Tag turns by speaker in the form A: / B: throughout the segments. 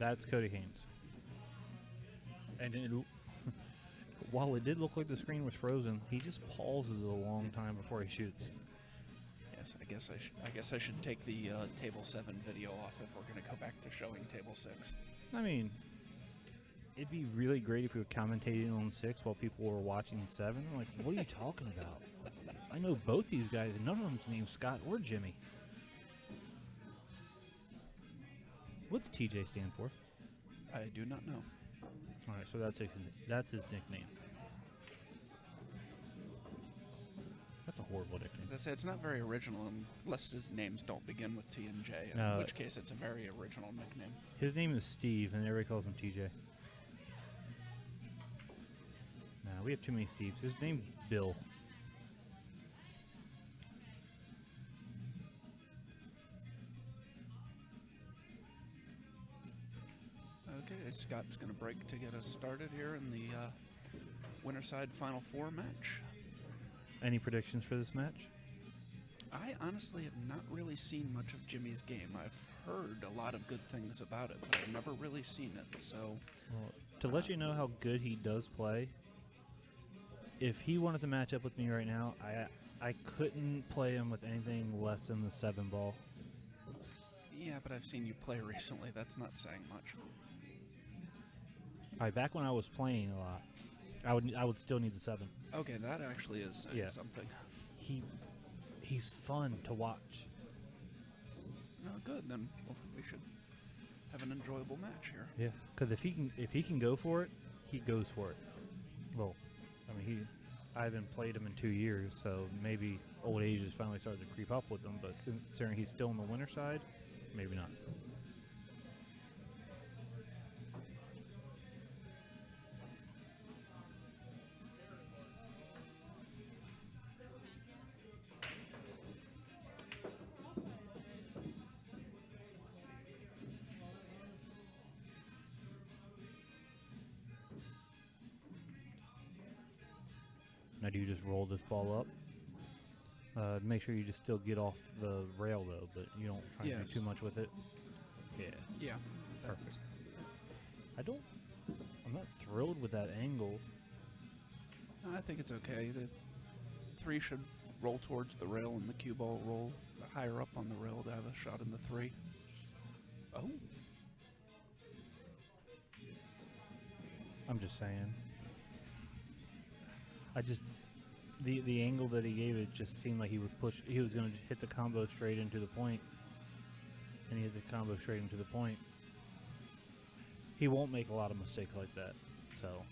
A: That's Cody Haynes. And it, while it did look like the screen was frozen, he just pauses a long time before he shoots.
B: Yes, I guess I should take the table 7 video off if we're going to go back to showing table 6.
A: I mean, it'd be really great if we were commentating on 6 while people were watching 7. I'm like, what are you talking about? I know both these guys, and none of them's named Scott or Jimmy. What's TJ stand for?
B: I do not know.
A: All right, so that's his nickname. That's a horrible nickname.
B: As I say, it's not very original unless his names don't begin with T and J, in which case it's a very original nickname.
A: His name is Steve, and everybody calls him TJ. Nah, we have too many Steves. His name's Bill.
B: Okay, Scott's going to break to get us started here in the Winterside Final Four match.
A: Any predictions for this match?
B: I honestly have not really seen much of Jimmy's game. I've heard a lot of good things about it, but I've never really seen it, so...
A: Well, to let you know how good he does play, if he wanted to match up with me right now, I couldn't play him with anything less than the 7 ball.
B: Yeah, but I've seen you play recently. That's not saying much.
A: All right, back when I was playing a lot, I would still need the 7.
B: Okay, that actually is something.
A: He's fun to watch.
B: Oh, good. Then we should have an enjoyable match here.
A: Yeah, because if he can go for it, he goes for it. Well, I mean, I haven't played him in 2 years, so maybe old age has finally started to creep up with him. But considering he's still on the winter side, maybe not. Now, do you just roll this ball up? Make sure you just still get off the rail, though, but you don't try to do too much with it. Yeah.
B: Yeah.
A: Perfect. I'm not thrilled with that angle.
B: I think it's okay. The 3 should roll towards the rail, and the cue ball roll higher up on the rail to have a shot in the 3. Oh.
A: I'm just saying. The angle that he gave it just seemed like he was going to hit the combo straight into the point. And he hit the combo straight into the point. He won't make a lot of mistakes like that. So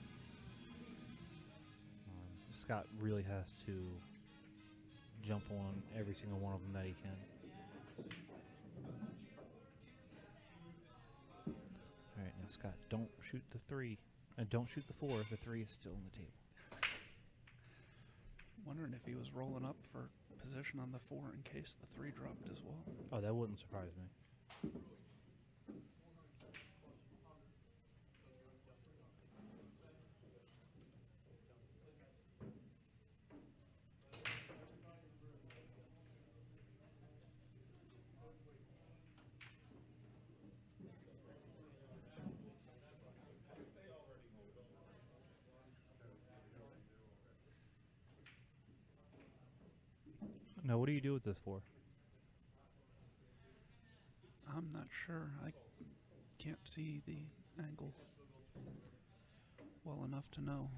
A: Scott really has to jump on every single one of them that he can. Alright, now Scott, don't shoot the 3. And don't shoot the 4. The 3 is still on the table.
B: Wondering if he was rolling up for position on the 4 in case the 3 dropped as well.
A: Oh, that wouldn't surprise me. Now, what do you do with this 4?
B: I'm not sure. I can't see the angle well enough to know.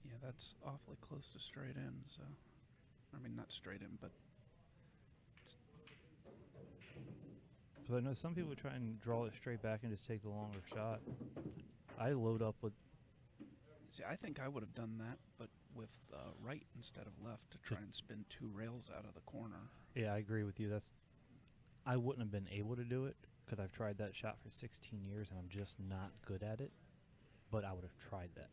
B: Yeah, that's awfully close to straight in, so... I mean, not straight in, but...
A: Because I know some people try and draw it straight back and just take the longer shot. I load up with...
B: See, I think I would have done that, but with right instead of left to try and spin 2 rails out of the corner.
A: Yeah, I agree with you. I wouldn't have been able to do it because I've tried that shot for 16 years and I'm just not good at it. But I would have tried that.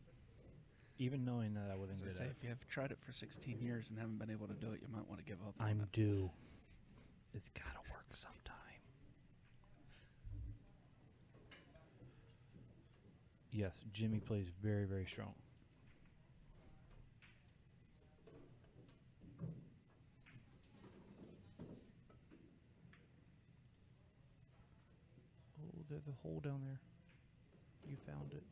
A: Even knowing that I wasn't good at it.
B: If you have tried it for 16 years and haven't been able to do it, you might want to give up on
A: I'm
B: it.
A: due. It's got to work sometime. Yes, Jimmy plays very, very strong. there's a hole down there. You found it.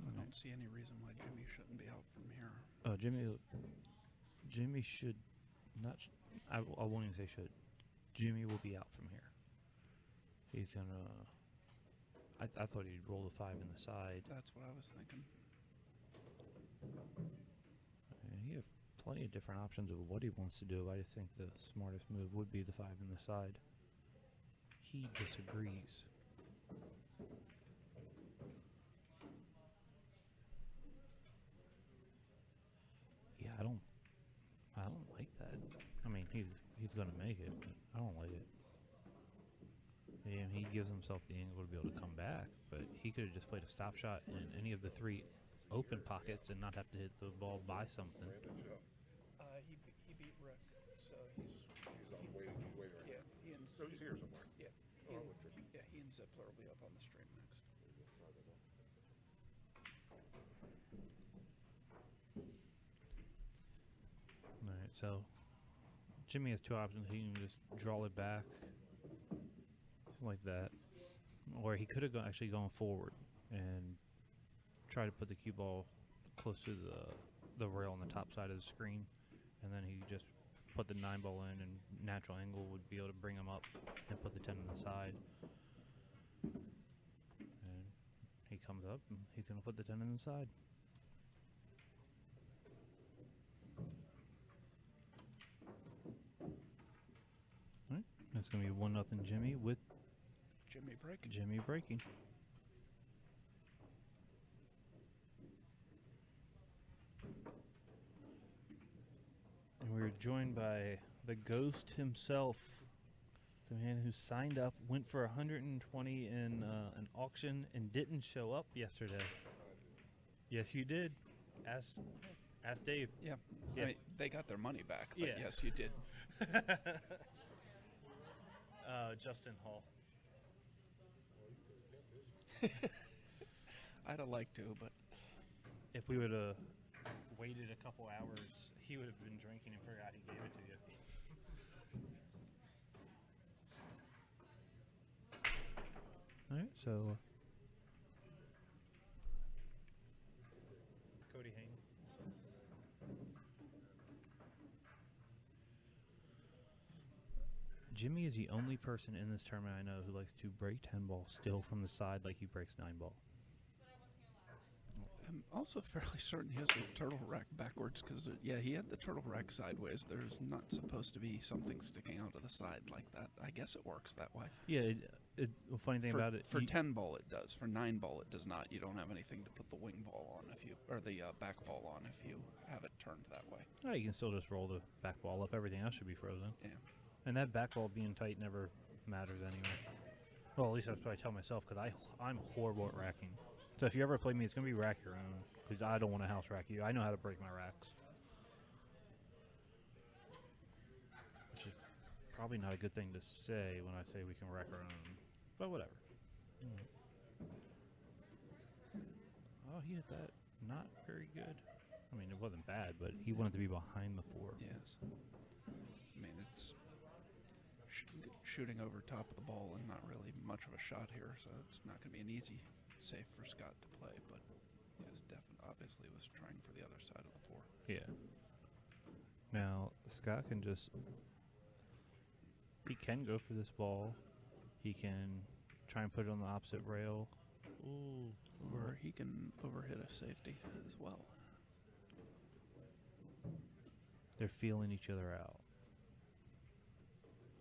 B: I don't see any reason why Jimmy shouldn't be out from here.
A: Oh, Jimmy should not. I won't even say should. Jimmy will be out from here. He's gonna. I thought he'd roll the 5 in the side.
B: That's what I was thinking.
A: And he has plenty of different options of what he wants to do. I just think the smartest move would be the 5 in the side. He disagrees. Yeah, I don't like that. I mean, he's gonna make it, but I don't like it. And he gives himself the angle to be able to come back, but he could have just played a stop shot in any of the 3 open pockets and not have to hit the ball by something.
B: He beat Rick, so
C: He's on waiting right
B: yeah.
C: now.
B: He and
C: So he's here somewhere.
B: yeah.
C: Oh, I would check.
B: Yeah, he and Zippler will be up on the stream next.
A: All right, so Jimmy has 2 options. He can just draw it back, something like that, or he could have actually gone forward and try to put the cue ball close to the rail on the top side of the screen, and then he just put the 9 ball in, and natural angle would be able to bring him up and put the 10 on the side. And he comes up and he's going to put the 10 in the side. All right, that's going to be 1-0 Jimmy with
B: Jimmy breaking.
A: Jimmy breaking. And we're joined by the ghost himself, the man who signed up, went for 120 in an auction and didn't show up yesterday. Yes, you did. Ask Dave.
B: Yeah.
A: Yeah.
B: I mean, they got their money back, but
A: Yeah.
B: yes, you did.
A: Justin Hall.
B: I'd have liked to, but
A: If we would have waited a couple hours, he would have been drinking and forgot he gave it to you. All right, so Cody Haynes. Jimmy is the only person in this tournament I know who likes to break 10 ball still from the side like he breaks 9 ball.
B: I'm also fairly certain he has the turtle rack backwards because, yeah, he had the turtle rack sideways. There's not supposed to be something sticking out of the side like that. I guess it works that way.
A: Yeah, the funny thing about it,
B: For 10 ball it does. For 9 ball it does not. You don't have anything to put the wing ball on if you, or the back ball on if you have it turned that way.
A: oh, you can still just roll the back ball up. Everything else should be frozen.
B: Yeah.
A: And that back ball being tight never matters anyway. Well, at least that's what I tell myself, because I'm horrible at racking. So if you ever play me, it's going to be rack your own, because I don't want to house rack you. I know how to break my racks. Which is probably not a good thing to say when I say we can rack our own. But whatever. Oh, he hit that not very good. I mean, it wasn't bad, but he wanted to be behind the 4.
B: Yes. I mean, it's shooting over top of the ball and not really much of a shot here, so it's not going to be an easy save for Scott to play, but yes, definitely, obviously was trying for the other side of the 4.
A: Yeah. Now, Scott can just... He can go for this ball. He can try and put it on the opposite rail. Ooh.
B: Or he can overhit a safety as well.
A: They're feeling each other out.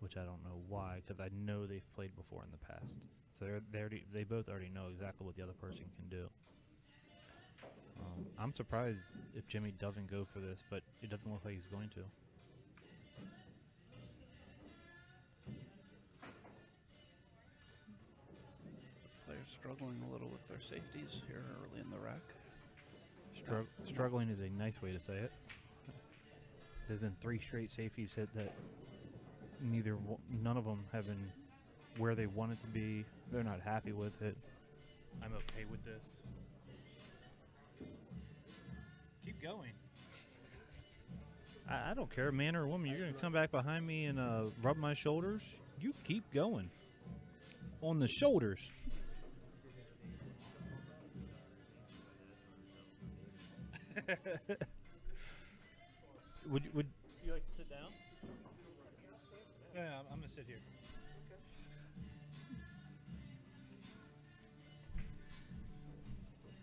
A: Which I don't know why, because I know they've played before in the past. So they both already know exactly what the other person can do. I'm surprised if Jimmy doesn't go for this, but it doesn't look like he's going to.
B: Players struggling a little with their safeties here early in the rack.
A: Struggling is a nice way to say it. There's been 3 straight safeties hit that none of them have been where they want it to be. They're not happy with it. I'm okay with this. Keep going. I don't care, man or woman. You're going to come back behind me and rub my shoulders. You keep going. On the shoulders. Would you like to sit down? Yeah, I'm going to sit here.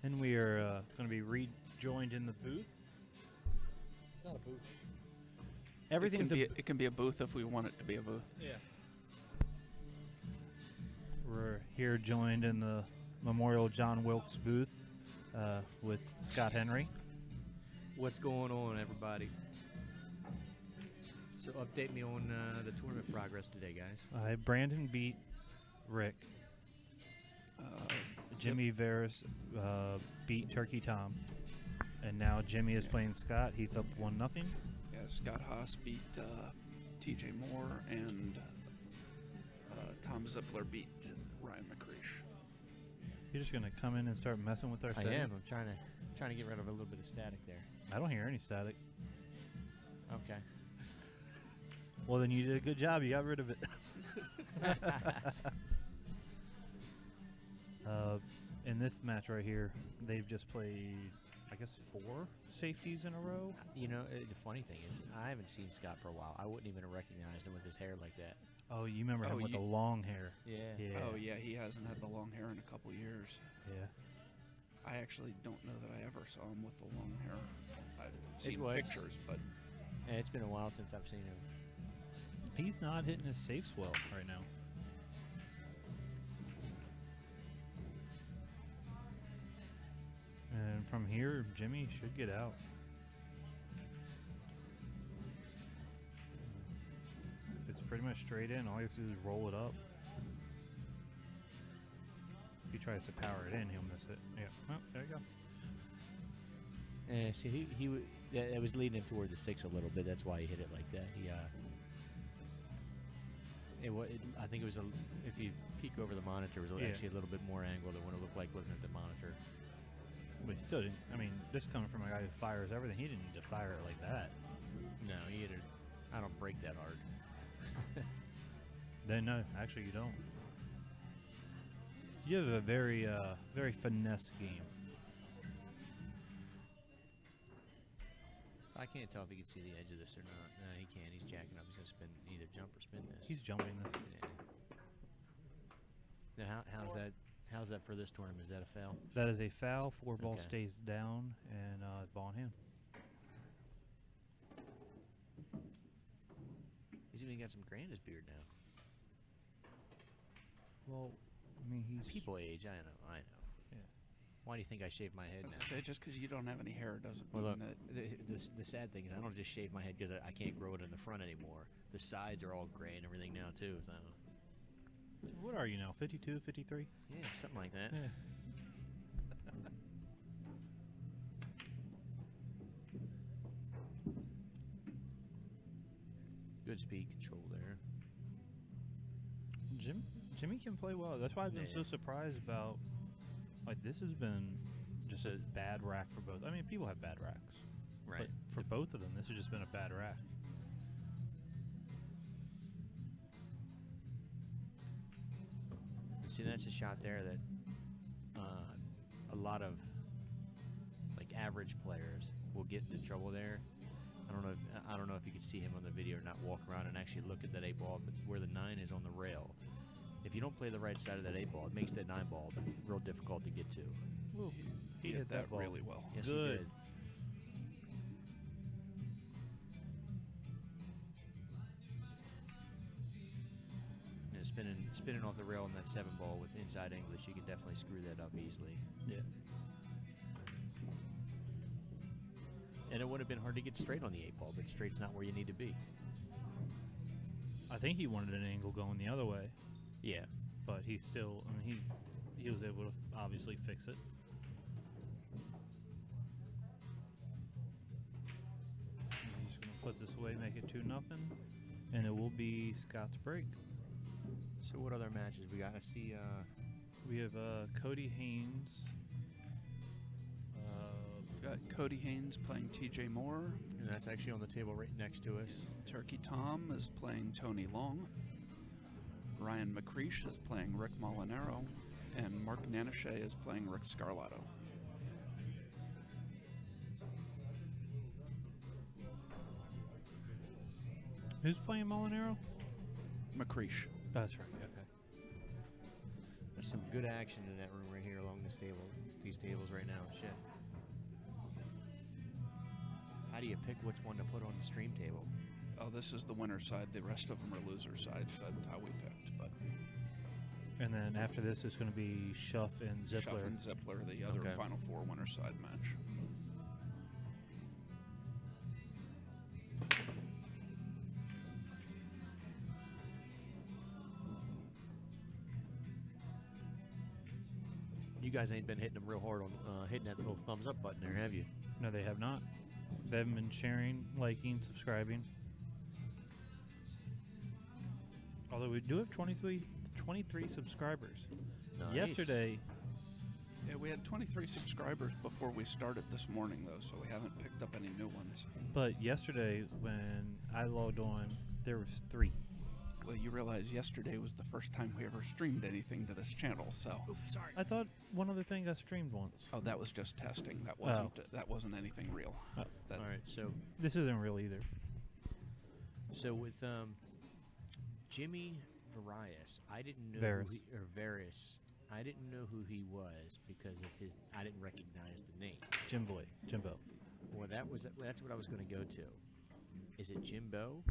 A: And we are going to be rejoined in the booth.
D: It's not a booth.
A: Everything
B: It can be a booth if we want it to be a booth.
A: Yeah. We're here joined in the Memorial John Wilkes booth with Scott Henry.
D: What's going on, everybody? So update me on the tournament progress today, guys.
A: Brandon beat Rick. Jimmy Varias beat Turkey Tom. And now Jimmy is playing Scott. He's up 1-0.
B: Yeah, Scott Haas beat TJ Moore, and Tom Zippler beat Ryan McCreesh.
A: You're just gonna come in and start messing with our
D: I
A: setting?
D: am. I'm trying to get rid of a little bit of static there.
A: I don't hear any static.
D: Okay.
A: Well, then you did a good job. You got rid of it. In this match right here, they've just played, I guess, 4 safeties in a row.
D: You know, the funny thing is, I haven't seen Scott for a while. I wouldn't even have recognized him with his hair like that.
A: Oh, you remember him with the long hair?
D: Yeah.
B: Oh, yeah, he hasn't had the long hair in a couple years.
A: Yeah.
B: I actually don't know that I ever saw him with the long hair. I've seen
D: was.
B: pictures, but
D: And it's been a while since I've seen him.
A: He's not hitting his safes well right now. And from here, Jimmy should get out. It's pretty much straight in. All he has to do is roll it up. If he tries to power it in, he'll miss it. Yeah. Oh, there you go.
D: And see, it was leading him toward the 6 a little bit. That's why he hit it like that. I think it was if you peek over the monitor, it was actually a little bit more angle than what it looked like looking at the monitor.
A: But he still didn't. I mean, this coming from a guy who fires everything. He didn't need to fire it like that.
D: No, he hit it. I don't break that hard.
A: Then no, actually you don't. You have a very, very finesse game.
D: I can't tell if he can see the edge of this or not. No, he can't. He's jacking up. He's gonna spin, either jump or spin this.
A: He's jumping this.
D: Yeah. Now, how's that for this tournament? Is that a foul?
A: That is a foul. 4 ball
D: Okay.
A: stays down, and ball in hand.
D: He's even got some gray in his beard now.
A: Well, I mean, he's
D: People age. I know.
A: Yeah.
D: Why do you think I shave my head
B: as
D: now?
B: I say, just because you don't have any hair doesn't
D: Well,
B: mean
D: look,
B: that.
D: the sad thing is I don't just shave my head because I can't grow it in the front anymore. The sides are all gray and everything now too. So
A: What are you now? 52, 53?
D: yeah, something like that.
A: Yeah.
D: Good speed control there.
A: Jimmy can play well. That's why I've been so surprised about. Like, this has been just a bad rack for both. I mean, people have bad racks.
D: Right.
A: But for both of them, this has just been a bad rack.
D: You see, that's a shot there that a lot of like average players will get into trouble there. I don't know if you could see him on the video or not. Walk around and actually look at that 8 ball, but where the 9 is on the rail. If you don't play the right side of that 8 ball, it makes that 9 ball real difficult to get to.
A: Ooh,
B: He hit that
A: ball
B: really well.
D: Yes,
A: Good.
D: he did. You know, spinning off the rail on that 7 ball with inside English, you can definitely screw that up easily.
A: Yeah.
D: And it would have been hard to get straight on the 8 ball, but straight's not where you need to be.
A: I think he wanted an angle going the other way,
D: Yeah.
A: but he still, I mean, he was able to obviously fix it. He's just going to put this away, make it 2-0, and it will be Scott's break.
D: So what other matches we got? I see.
A: We have Cody Haynes.
B: Got Cody Haynes playing TJ Moore.
D: And that's actually on the table right next to us.
B: Turkey Tom is playing Tony Long. Ryan McCreesh is playing Rick Molinaro. And Mark Nanashe is playing Rick Scarlato.
A: Who's playing Molinaro?
B: McCreesh.
A: That's right. Okay.
D: There's some good action in that room right here along this table, these tables right now. Shit. How do you pick which one to put on the stream table?
B: Oh, this is the winner side. The rest of them are loser sides. That's how we picked. But
A: And then after this, it's going to be Schuff and Zippler.
B: Schuff and Zippler, the other
D: Okay.
B: Final Four winner side match.
D: You guys ain't been hitting them real hard on hitting that little thumbs up button there, have you?
A: No, they have not. They haven't been sharing, liking, subscribing. Although we do have 23 subscribers.
D: Nice.
A: Yesterday,
B: Yeah, we had 23 subscribers before we started this morning, though, so we haven't picked up any new ones.
A: but yesterday when I logged on, there was 3.
B: Well, you realize yesterday was the first time we ever streamed anything to this channel, so.
D: Oops, sorry.
A: I thought one other thing got streamed once.
B: Oh, that was just testing. That wasn't anything real.
A: Oh.
B: That,
D: All right, so
A: This isn't real either.
D: with Jimmy Varias, I didn't know
A: Varias.
D: Varias. I didn't know who he was because of his. I didn't recognize the name.
A: Jimbo.
D: Well, that's what I was going to go to. Is it Jimbo?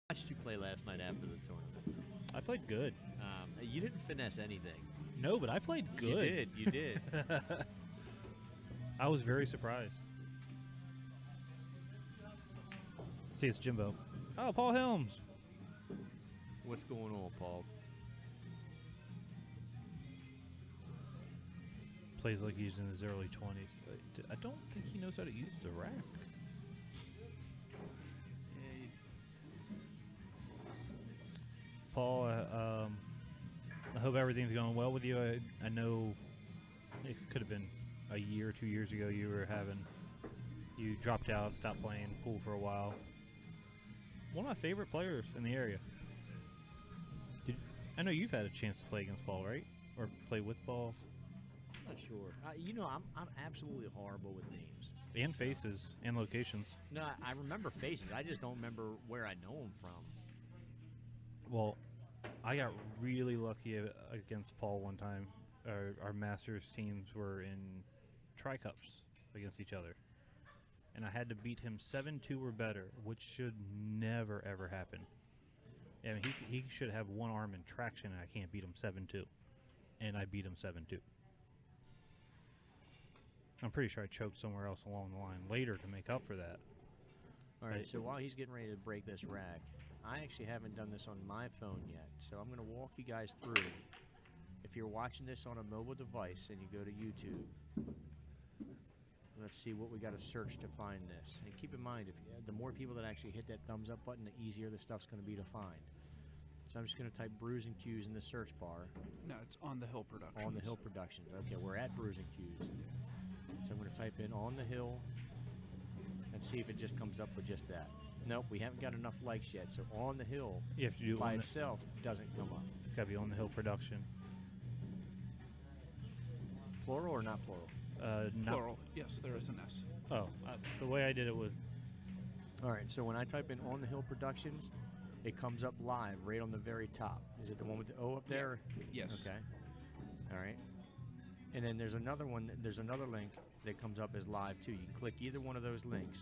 D: Watched you play last night after the tournament.
A: I played good.
D: You didn't finesse anything.
A: No, but I played good.
D: You did.
A: I was very surprised. See, it's Jimbo. Oh, Paul Helms.
D: What's going on, Paul?
A: Plays like he's in his early 20s. I don't think he knows how to use the rack.
D: Yeah,
A: Paul, I hope everything's going well with you. I know it could have been a year or 2 years ago you dropped out, stopped playing pool for a while. One of my favorite players in the area. I know you've had a chance to play against Paul, right? Or play with Paul.
D: I'm not sure. You know, I'm absolutely horrible with names.
A: And faces and locations.
D: No, I remember faces. I just don't remember where I know them from.
A: Well, I got really lucky against Paul one time. Our Masters teams were in tri-cups against each other. And I had to beat him 7-2 or better, which should never, ever happen. I mean, he should have one arm in traction, and I can't beat him 7-2. And I beat him 7-2. I'm pretty sure I choked somewhere else along the line later to make up for that.
D: All right, so while he's getting ready to break this rack, I actually haven't done this on my phone yet, so I'm going to walk you guys through. If you're watching this on a mobile device and you go to YouTube, let's see what we got to search to find this. And keep in mind, the more people that actually hit that thumbs up button, the easier the stuff's going to be to find. So I'm just going to type Bruising Cues in the search bar.
B: No, it's On the Hill Productions.
D: On the Hill Productions. Okay, we're at Bruising Cues. So I'm going to type in On the Hill and see if it just comes up with just that. Nope, we haven't got enough likes yet. So On the Hill
A: You have to do
D: by itself doesn't come up.
A: It's got to be On the Hill production.
D: Plural or not plural?
A: Not
B: Plural. Yes, there is an S.
A: Oh, the way I did it was
D: All right, so when I type in On the Hill Productions, it comes up live right on the very top. Is it the one with the O up there?
B: Yes.
D: Okay. All right. And then there's another one. There's another link that comes up as live too. You can click either one of those links.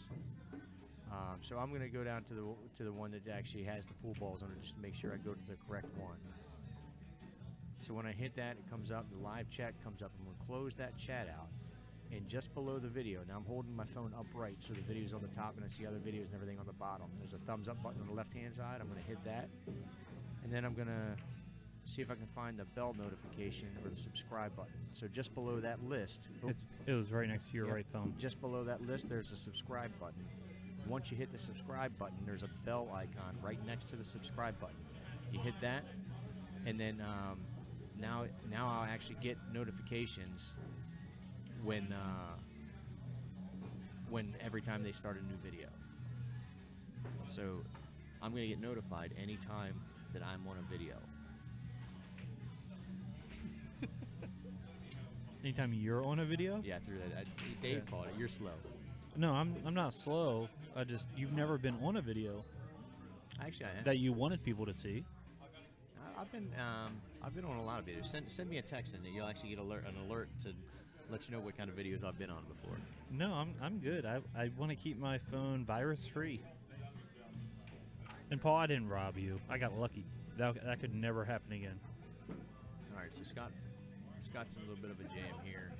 D: So I'm going to go down to the one that actually has the pool balls on it, just to make sure I go to the correct one. So when I hit that, it comes up. The live chat comes up. I'm going to close that chat out. And just below the video, now I'm holding my phone upright so the video's on the top and I see other videos and everything on the bottom. There's a thumbs up button on the left-hand side. I'm going to hit that. And then I'm going to see if I can find the bell notification or the subscribe button. So just below that list,
A: it was right next to your
D: Yep.
A: right thumb.
D: just below that list, there's a subscribe button. Once you hit the subscribe button, there's a bell icon right next to the subscribe button. You hit that, and then now I'll actually get notifications when every time they start a new video. So I'm going to get notified anytime that I'm on a video.
A: Anytime you're on a video?
D: Yeah, through that. Dave called it. You're slow.
A: No, I'm not slow. You've never been on a video
D: Actually, I am.
A: that you wanted people to see.
D: I've been on a lot of videos. Send me a text and you'll actually get an alert to let you know what kind of videos I've been on before.
A: No, I'm good. I want to keep my phone virus free. And Paul, I didn't rob you. I got lucky. That could never happen again.
D: All right, so Scott's in a little bit of a jam here.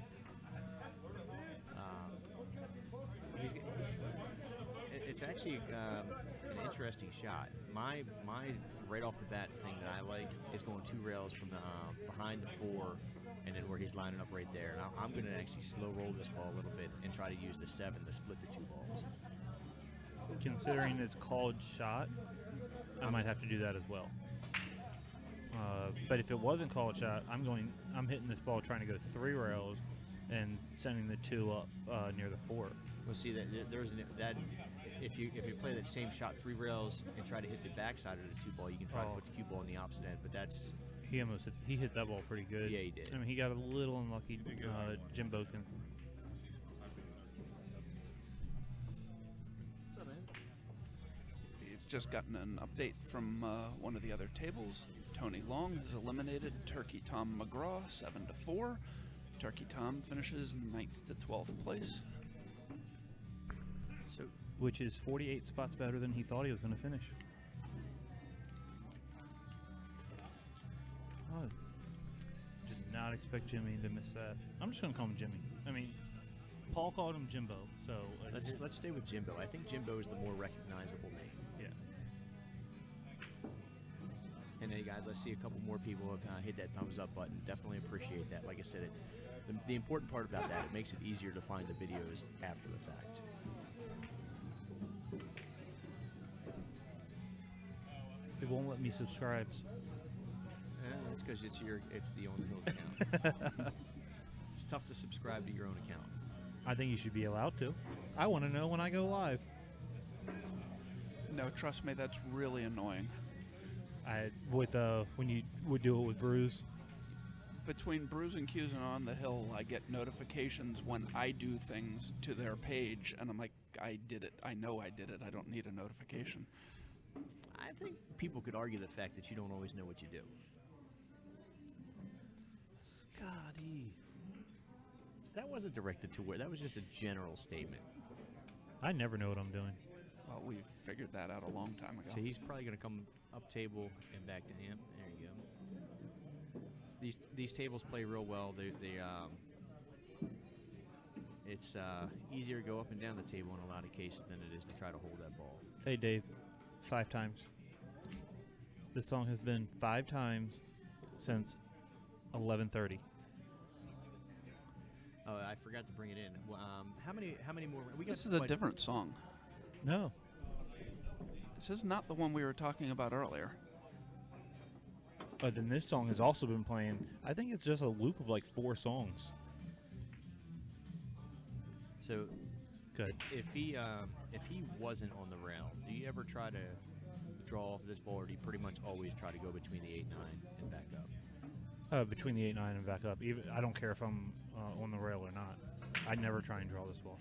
D: It's actually an interesting shot. My right off the bat thing that I like is going 2 rails from the behind the 4, and then where he's lining up right there. And I'm going to actually slow roll this ball a little bit and try to use the 7 to split the 2 balls.
A: Considering it's called shot, I might have to do that as well. But if it wasn't called shot, I'm hitting this ball trying to go 3 rails and sending the 2 up near the 4.
D: Well, see that if you play that same shot 3 rails and try to hit the backside of the 2 ball, you can try to put the cue ball on the opposite end. But that's
A: he hit that ball pretty good.
D: Yeah, he did.
A: I mean, he got a little unlucky. Jimbo can.
D: What's up, man?
B: We've just gotten an update from one of the other tables. Tony Long has eliminated Turkey Tom McGraw 7-4. Turkey Tom finishes 9th to 12th place.
D: So
A: Which is 48 spots better than he thought he was going to finish. Oh, did not expect Jimmy to miss that. I'm just going to call him Jimmy. I mean, Paul called him Jimbo, so
D: Let's stay with Jimbo. I think Jimbo is the more recognizable name.
A: yeah.
D: And hey, guys, I see a couple more people have hit that thumbs up button. Definitely appreciate that. Like I said, the important part about that, it makes it easier to find the videos after the fact.
A: It won't let me subscribe.
D: That's because it's the On the Hill account. It's tough to subscribe to your own account.
A: I think you should be allowed to. I want to know when I go live.
B: No, trust me, that's really annoying.
A: When you would do it with Bruce.
B: Between Bruise and Q's and On the Hill, I get notifications when I do things to their page, and I'm like, I did it. I know I did it. I don't need a notification.
D: I think people could argue the fact that you don't always know what you do.
A: Scotty.
D: That wasn't directed to where. That was just a general statement.
A: I never know what I'm doing.
B: Well, we figured that out a long time ago.
D: So he's probably going to come up table and back to him. There you go. These tables play real well. It's easier to go up and down the table in a lot of cases than it is to try to hold that ball.
A: Hey, Dave. 5 times. This song has been 5 times since 11:30.
D: Oh, I forgot to bring it in. How many more?
B: This is a different song.
A: No.
B: This is not the one we were talking about earlier.
A: But then this song has also been playing. I think it's just a loop of like 4 songs.
D: So,
A: Good.
D: if he wasn't on the rail, do you ever try to draw off this ball, or do you pretty much always try to go between the 8-9 and back up?
A: Between the 8-9 and back up. Even I don't care if I'm on the rail or not. I never try and draw this ball.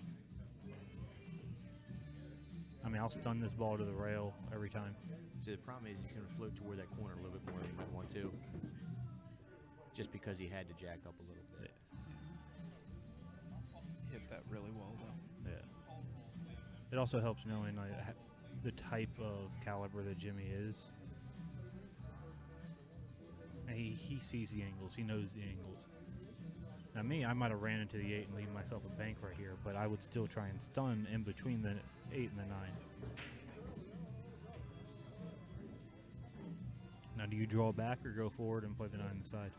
A: I mean, I'll stun this ball to the rail every time.
D: So the problem is he's going to float toward that corner a little bit more than he might want to, just because he had to jack up a little bit.
B: Hit that really well, though.
A: Yeah. It also helps knowing the type of caliber that Jimmy is. And he sees the angles. He knows the angles. Now me, I might have ran into the 8 and leave myself a bank right here, but I would still try and stun in between the 8 and the 9. Now, do you draw back or go forward and play the 9 on the side?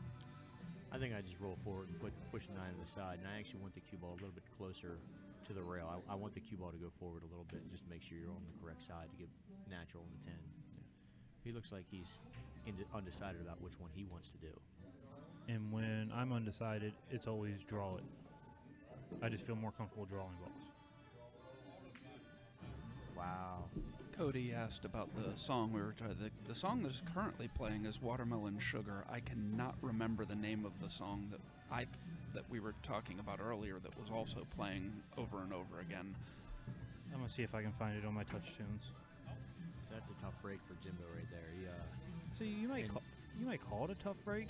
D: I think I just roll forward and push the 9 to the side, and I actually want the cue ball a little bit closer to the rail. I want the cue ball to go forward a little bit, just to make sure you're on the correct side to get natural in the 10. He looks like he's undecided about which one he wants to do.
A: And when I'm undecided, it's always draw it. I just feel more comfortable drawing balls.
D: Wow.
B: Cody asked about the song we were trying. The song that's currently playing is Watermelon Sugar. I cannot remember the name of the song that we were talking about earlier that was also playing over and over again.
A: I'm gonna see if I can find it on my touch tunes.
D: So that's a tough break for Jimbo right there.
A: So you might call it a tough break.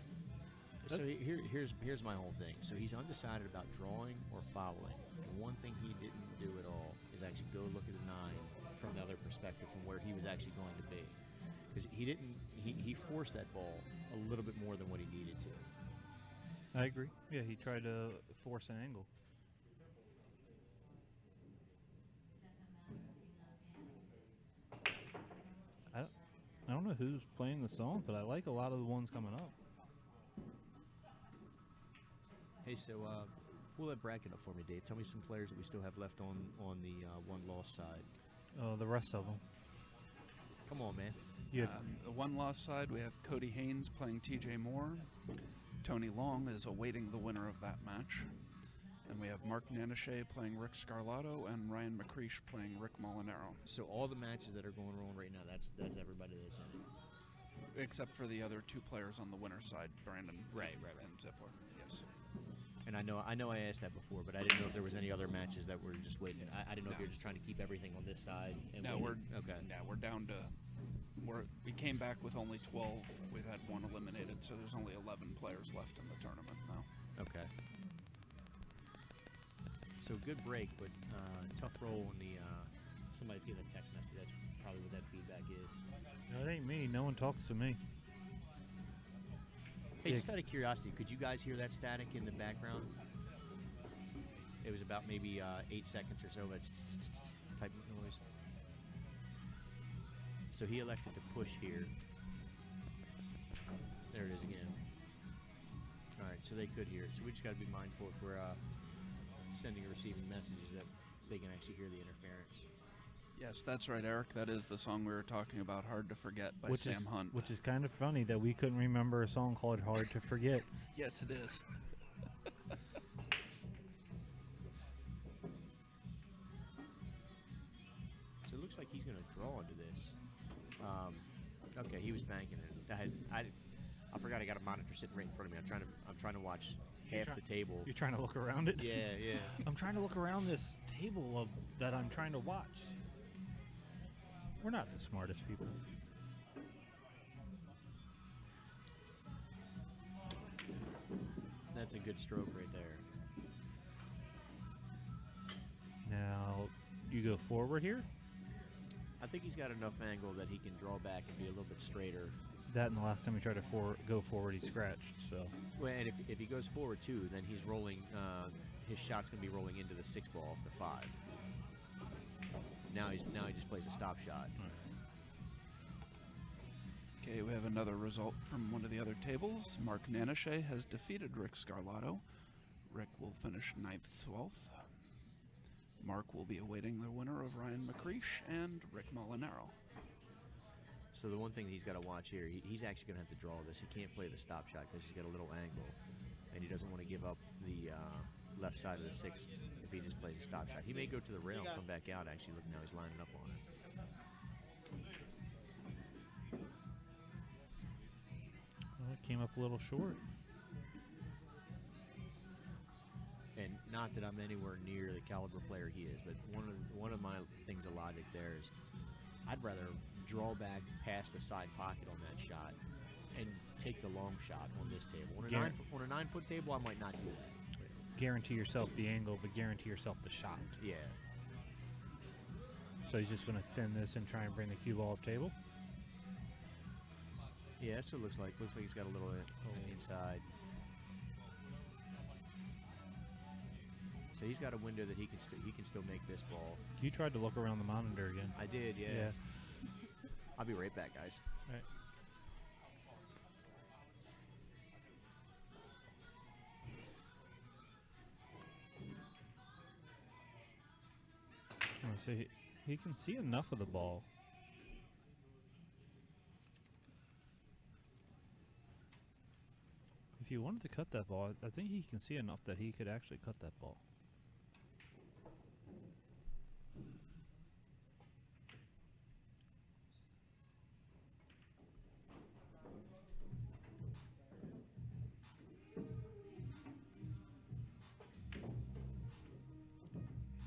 D: So here's my whole thing. So he's undecided about drawing or following. And one thing he didn't do at all is actually go look at the 9 from another perspective, from where he was actually going to be. Because he forced that ball a little bit more than what he needed to.
A: I agree. Yeah, he tried to force an angle. I don't know who's playing the song, but I like a lot of the ones coming up.
D: Hey, so pull that bracket up for me, Dave. Tell me some players that we still have left on the one-loss side.
A: The rest of them.
D: Come on, man.
B: The one-loss side, we have Cody Haynes playing TJ Moore. Tony Long is awaiting the winner of that match. And we have Mark Nanashe playing Rick Scarlato and Ryan McCreesh playing Rick Molinaro.
D: So all the matches that are going on right now, that's everybody that's in it.
B: Except for the other 2 players on the winner's side, Brandon
D: Right.
B: and Zippler. Yes.
D: And I know I asked that before, but I didn't know if there was any other matches that were just waiting. I didn't know if you were just trying to keep everything on this side. And
B: We're down to. We came back with only 12. We've had 1 eliminated, so there's only 11 players left in the tournament now.
D: Okay. So good break, but tough roll on the. Somebody's getting a text message. That's probably what that feedback is.
A: No, it ain't me. No one talks to me.
D: Hey, just out of curiosity, could you guys hear that static in the background? It was about maybe 8 seconds or so of a type of noise. So he elected to push here. There it is again. All right, so they could hear it. So we just got to be mindful if we're sending or receiving messages that they can actually hear the interference.
B: Yes, that's right, Eric. That is the song we were talking about, Hard to Forget by Sam Hunt.
A: Which is kind of funny that we couldn't remember a song called Hard to Forget.
B: Yes, it is.
D: So it looks like he's going to draw into this. Okay, he was banking it. I forgot I got a monitor sitting right in front of me. I'm trying to watch half the table.
A: You're trying to look around it?
D: Yeah.
A: I'm trying to look around this table that I'm trying to watch. We're not the smartest people.
D: That's a good stroke right there.
A: Now, you go forward here.
D: I think he's got enough angle that he can draw back and be a little bit straighter.
A: That and the last time he tried to go forward, he scratched. So.
D: Well, and if he goes forward too, then he's rolling. His shot's going to be rolling into the 6 ball off the 5. Now he just plays a stop shot.
B: Okay, we have another result from one of the other tables. Mark Nanashe has defeated Rick Scarlato. Rick will finish 9th, 12th. Mark will be awaiting the winner of Ryan McCreesh and Rick Molinaro.
D: So the one thing he's got to watch here, he's actually going to have to draw this. He can't play the stop shot because he's got a little angle, and he doesn't want to give up the left side of the 6 if he just plays a stop shot. He may go to the rail and come back out, actually. Look, now he's lining up on it.
A: Well, it came up a little short.
D: And not that I'm anywhere near the caliber player he is, but one of my things of logic there is I'd rather draw back past the side pocket on that shot and take the long shot on this table. On a 9-foot table, I might not do that.
A: Guarantee yourself the angle, but guarantee yourself the shot.
D: Yeah.
A: So he's just going to thin this and try and bring the cue ball up table.
D: Yeah, that's what it looks like. Looks like he's got a little inside. So he's got a window that he can still make this ball.
A: You tried to look around the monitor again.
D: I did, yeah. I'll be right back, guys.
A: All right. So he can see enough of the ball. If he wanted to cut that ball, I think he can see enough that he could actually cut that ball.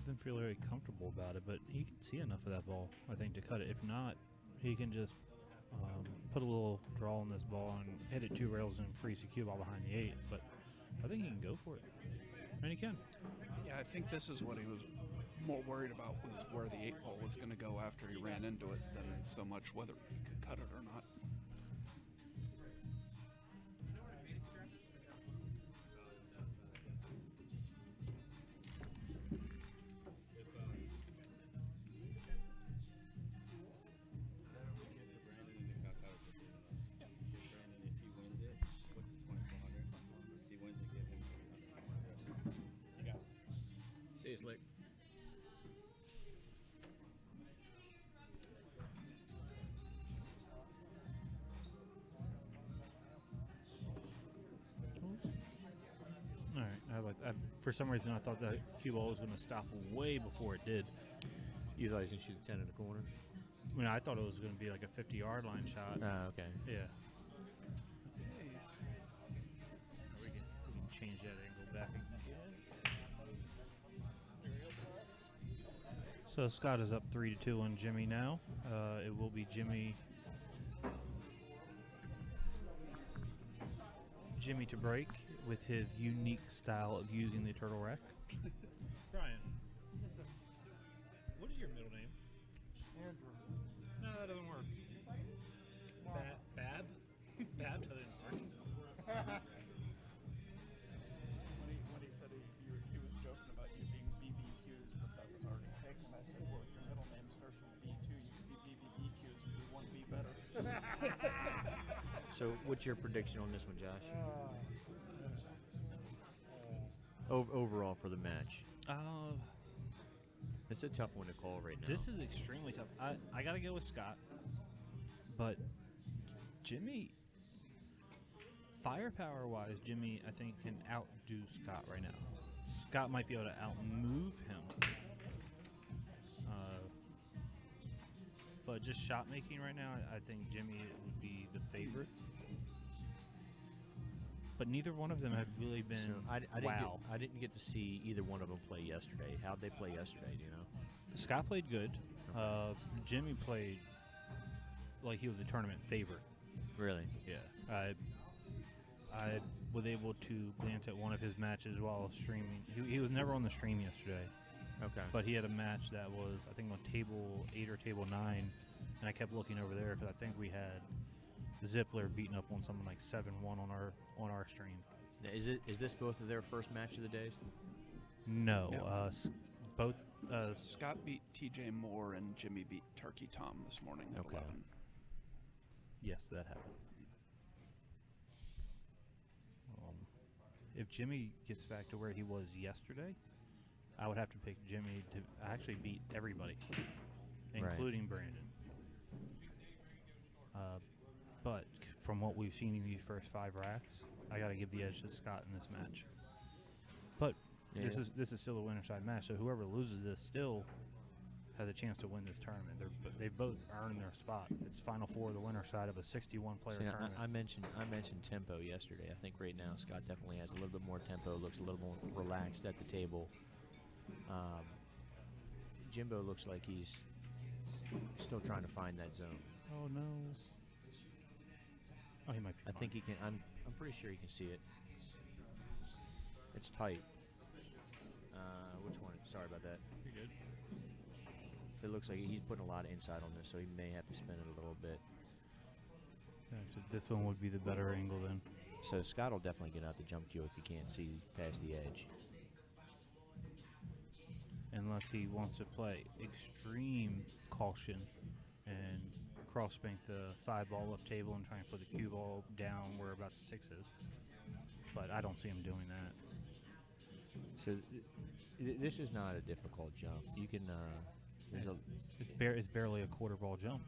A: Doesn't feel very comfortable about it, but he can see enough of that ball, I think, to cut it. If not, he can just put a little draw on this ball and hit it 2 rails and freeze the cue ball behind the 8. But I think he can go for it, and he can.
B: Yeah, I think this is what he was more worried about, was where the 8 ball was going to go after he ran into it, than so much whether he could cut it or not.
D: See you, Slick.
A: All right. For some reason, I thought that cue ball was going to stop way before it did.
D: You thought he was going to shoot 10 in the corner?
A: I mean, I thought it was going to be like a 50-yard line shot.
D: Okay.
A: Yeah. We can change that angle back again. So Scott is up 3-2 on Jimmy now. It will be Jimmy to break with his unique style of using the turtle rack. Brian, what is your middle name?
C: Andrew.
A: No, that doesn't work. Bab? Bab doesn't work.
B: When he said he was joking about you
D: So, what's your prediction on this one, Josh? Overall for the match, it's a tough one to call right now.
A: This is extremely tough. I got to go with Scott, but Jimmy, firepower-wise, Jimmy, I think, can outdo Scott right now. Scott might be able to outmove him. But just shot making right now, I think Jimmy would be the favorite. But neither one of them have really been wow.
D: I didn't get to see either one of them play yesterday. How'd they play yesterday? Do you know?
A: Scott played good. Jimmy played like he was a tournament favorite.
D: Really?
A: Yeah. I was able to glance at one of his matches while streaming. He was never on the stream yesterday.
D: Okay.
A: But he had a match that was, I think, on table 8 or table 9, and I kept looking over there because I think we had Zippler beating up on someone like 7-1 on our stream.
D: Now, is this both of their first match of the days?
A: No,
B: No.
A: both.
B: Scott beat TJ Moore and Jimmy beat Turkey Tom this morning at
D: Okay.
B: 11.
A: Yes, that happened. If Jimmy gets back to where he was yesterday, I would have to pick Jimmy to actually beat everybody, including Brandon. But from what we've seen in these first 5 racks, I got to give the edge to Scott in this match. But
D: Yeah.
A: this is still a winner side match, so whoever loses this still has a chance to win this tournament. They've both earned their spot. It's Final Four, the winner side of a 61-player
D: See,
A: tournament.
D: I mentioned tempo yesterday. I think right now Scott definitely has a little bit more tempo. Looks a little more relaxed at the table. Jimbo looks like he's still trying to find that zone.
A: Oh no! Oh, he might be.
D: I
A: fine.
D: think he can. I'm pretty sure he can see it. It's tight. Which one? Sorry about that.
A: You're good.
D: It looks like he's putting a lot of inside on this, so he may have to spin it a little bit.
A: Yeah, so this one would be the better angle then.
D: So Scott will definitely get out the jump cue if he can't see past the edge.
A: Unless he wants to play extreme caution and cross bank the 5-ball up table and try and put the cue ball down where about the 6 is. But I don't see him doing that.
D: So this is not a difficult jump. You can. There's a.
A: It's barely a quarter ball jump.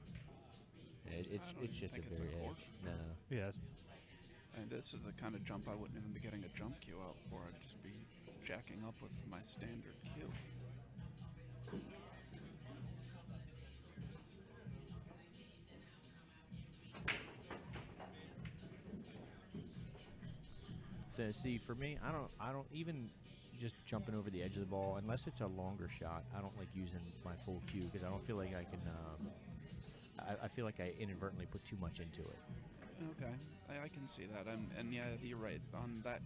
D: It's
B: I don't
D: just
B: think
D: a
B: it's a
D: very
B: quarter.
D: edge. No.
A: Yeah,
B: And this is the kind of jump I wouldn't even be getting a jump cue out for. I'd just be jacking up with my standard cue.
D: So see, for me, I don't even just jumping over the edge of the ball unless it's a longer shot. I don't like using my full cue because I don't feel like I can. I feel like I inadvertently put too much into it.
B: Okay, I can see that. And yeah, you're right. On that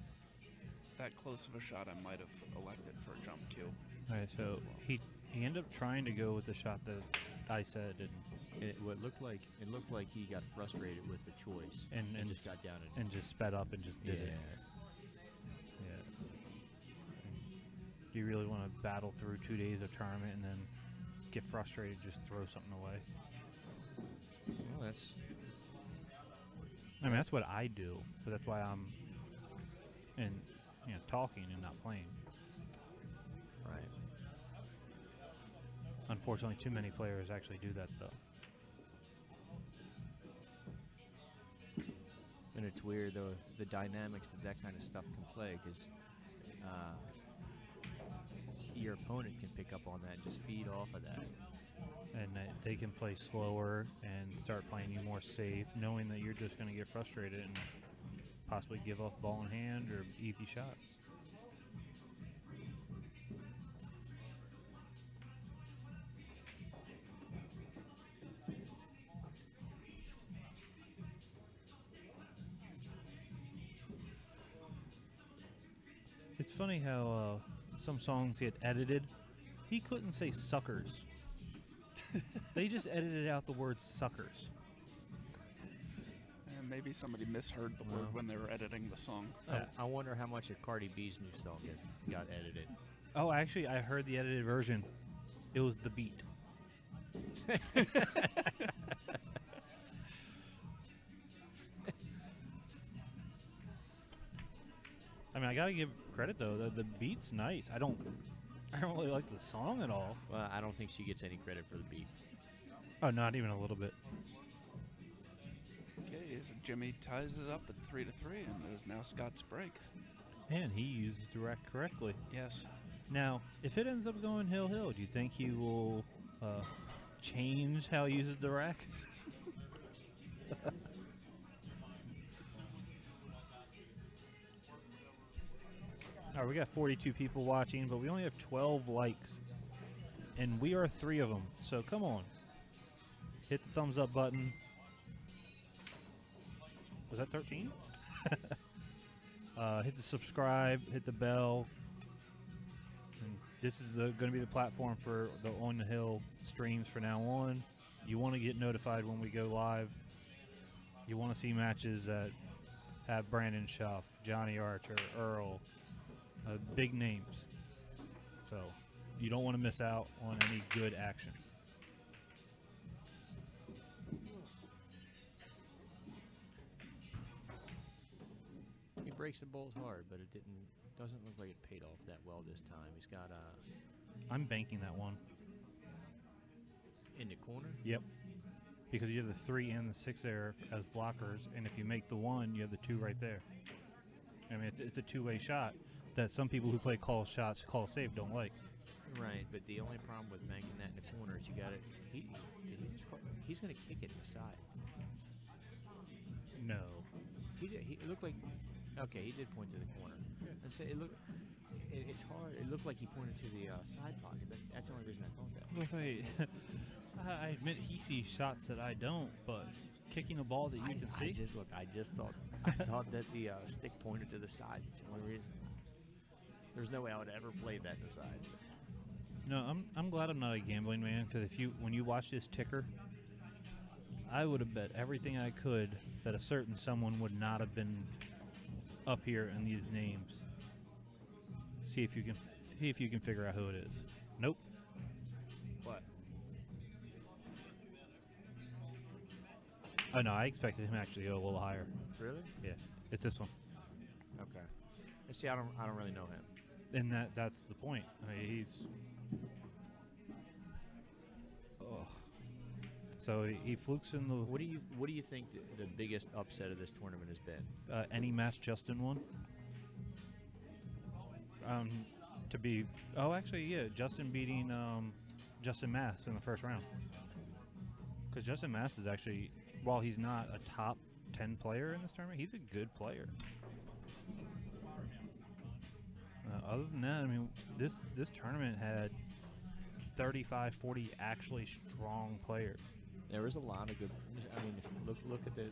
B: close of a shot, I might have elected for a jump cue.
A: all right. So he ended up trying to go with the shot that I said, and
D: It looked like he got frustrated with the choice
A: And
D: just got down
A: and just sped up and just did it. Yeah. Do you really want to battle through 2 days of tournament and then get frustrated, just throw something away?
D: Well, that's
A: I mean, that's what I do, so that's why I'm talking and not playing.
D: right.
A: Unfortunately, too many players actually do that, though.
D: And it's weird though the dynamics that kind of stuff can play because your opponent can pick up on that and just feed off of that.
A: And they can play slower and start playing you more safe, knowing that you're just going to get frustrated and possibly give up ball in hand or easy shots. It's funny how some songs get edited. He couldn't say suckers. They just edited out the word suckers.
B: And maybe somebody misheard the word when they were editing the song.
D: I wonder how much of Cardi B's new song got edited.
A: Oh, actually, I heard the edited version. It was the beat. I mean, I gotta give credit though. The beat's nice. I don't really like the song at all.
D: Well, I don't think she gets any credit for the beat.
A: Oh, not even a little bit.
B: Okay, so Jimmy ties it up at 3-3, and it is now Scott's break.
A: And he uses the rack correctly.
B: Yes.
A: Now, if it ends up going hill, do you think he will change how he uses the rack? All right, we got 42 people watching, but we only have 12 likes. And we are 3 of them, so come on. Hit the thumbs up button. Was that 13? Hit the subscribe, hit the bell. And this is going to be the platform for the On the Hill streams from now on. You want to get notified when we go live. You want to see matches that have Brandon Schuff, Johnny Archer, Earl, big names. So you don't want to miss out on any good action.
D: He breaks the balls hard, but it doesn't look like it paid off that well this time. He's got
A: I'm banking that one.
D: in the corner.
A: Yep. Because you have the 3 and the 6 there as blockers, and if you make the 1, you have the 2 right there. I mean, it's a two-way shot that some people who play call shots, call save don't like.
D: Right, but the only problem with banking that in the corner is you got it. He's going to kick it inside.
A: No.
D: He looked like. Okay, he did point to the corner. And so it's hard. It looked like he pointed to the side pocket. That's the only reason I thought that.
A: Well, I admit he sees shots that I don't, but kicking a ball that you can see.
D: I just thought I thought that the stick pointed to the side. That's the only reason. There's no way I would ever play that to the side.
A: No, I'm glad I'm not a gambling man, because when you watch this ticker, I would have bet everything I could that a certain someone would not have been up here in these names. See if you can figure out who it is. Nope.
D: What?
A: Oh no, I expected him actually to go a little higher.
D: Really?
A: Yeah, it's this one.
D: Okay. And see, I don't really know him.
A: And that's the point. I mean, he's. Oh. So he flukes in the.
D: What do you think the biggest upset of this tournament has been?
A: Any match Justin won. Actually, yeah, Justin beating Justin Mass in the first round. Because Justin Mass is actually, while he's not a top 10 player in this tournament, he's a good player. Other than that, I mean, this tournament had 35, 40 actually strong players.
D: There was a lot of good. I mean,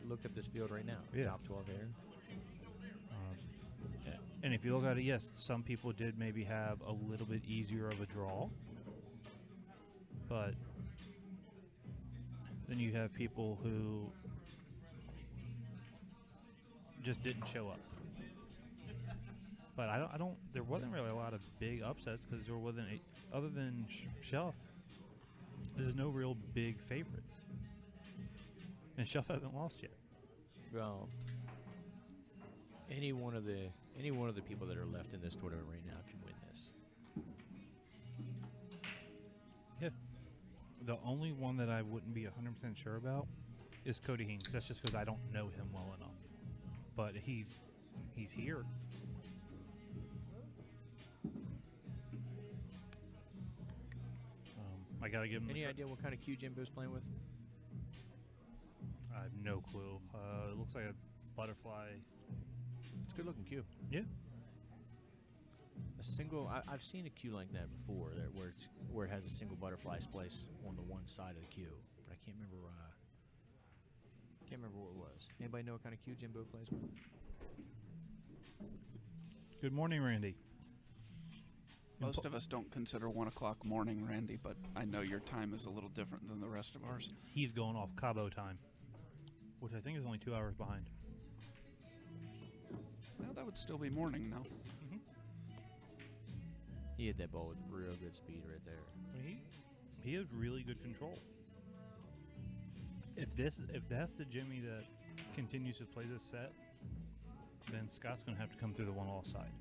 D: look at this field right now.
A: Yeah.
D: Top 12 here.
A: And if you look at it, yes, some people did maybe have a little bit easier of a draw, but then you have people who just didn't show up. But I don't. There wasn't really a lot of big upsets because there wasn't other than Shelf. There's no real big favorites, and Shelf hasn't lost yet.
D: Well, any one of the people that are left in this tournament right now can win this.
A: Yeah. The only one that I wouldn't be 100% sure about is Cody Haynes. That's just because I don't know him well enough. But he's here. I gotta give him.
D: Any idea what kind of cue Jimbo's playing with?
A: I have no clue. It looks like a butterfly.
D: It's a good looking cue.
A: Yeah.
D: A single. I've seen a cue like that before, where it has a single butterfly spliced on the one side of the cue, but I can't remember. Can't remember what it was. Anybody know what kind of cue Jimbo plays with?
A: Good morning, Randy.
B: Most of us don't consider 1 o'clock morning, Randy, but I know your time is a little different than the rest of ours.
A: He's going off Cabo time, which I think is only 2 hours behind.
B: Well, that would still be morning now.
A: Mm-hmm.
D: He hit that ball with real good speed right there.
A: He has really good control. If that's the Jimmy that continues to play this set, then Scott's going to have to come through the 1-all side.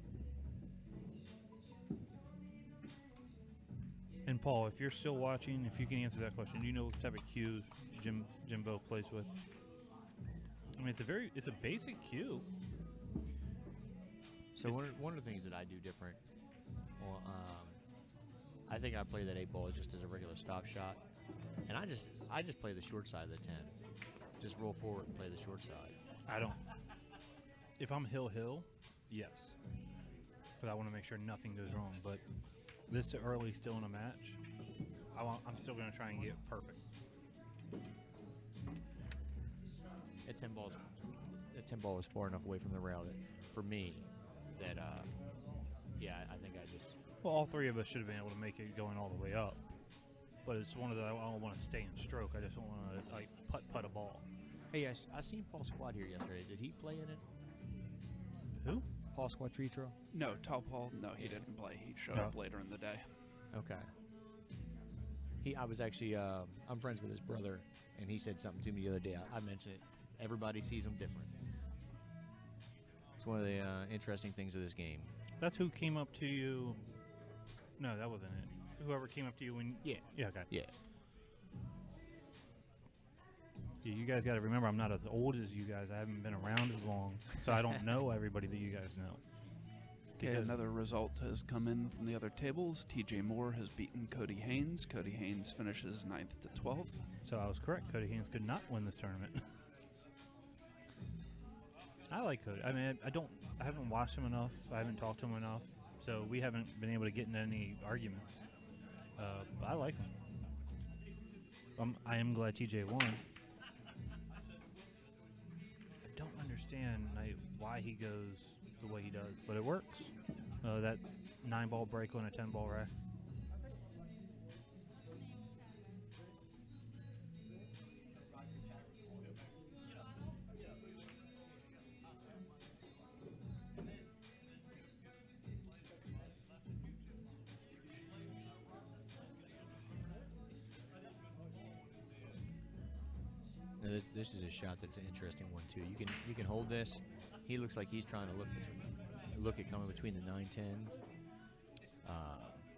A: And Paul, if you're still watching, if you can answer that question, do you know what type of cues Jimbo plays with? I mean, it's a basic cue.
D: So one of the things that I do different, well, I think I play that 8-ball just as a regular stop shot, and I just play the short side of the 10. Just roll forward and play the short side.
A: I don't. If I'm hill, yes, because I want to make sure nothing goes wrong. But this early, still in a match, I'm still going to try and get perfect.
D: That 10 ball was far enough away from the rail that, for me, that yeah, I think I just.
A: Well, all three of us should have been able to make it going all the way up. But it's one of the, I don't want to stay in stroke. I just don't want to like putt a ball.
D: Hey, I seen Paul Squad here yesterday. Did he play in it?
A: Who?
D: Paul Squatritro?
B: No, Tall Paul. No, he didn't play. He showed up later in the day.
D: Okay. I was actually, I'm friends with his brother, and he said something to me the other day. I mentioned it. Everybody sees him different. It's one of the interesting things of this game.
A: That's who came up to you. No, that wasn't it. Whoever came up to you when.
D: Yeah.
A: Yeah. Okay.
D: Yeah.
A: Yeah, you guys got to remember, I'm not as old as you guys. I haven't been around as long, so I don't know everybody that you guys know.
B: Okay, another result has come in from the other tables. TJ Moore has beaten Cody Haynes. Cody Haynes finishes 9th to 12th.
A: So I was correct. Cody Haynes could not win this tournament. I like Cody. I mean, I haven't watched him enough. I haven't talked to him enough. So we haven't been able to get into any arguments. But I like him. I am glad TJ won. I don't understand why he goes the way he does, but it works. That 9-ball break on a 10-ball rack.
D: Now this is a shot that's an interesting one too. You can hold this. He looks like he's trying to look at coming between the 9-10.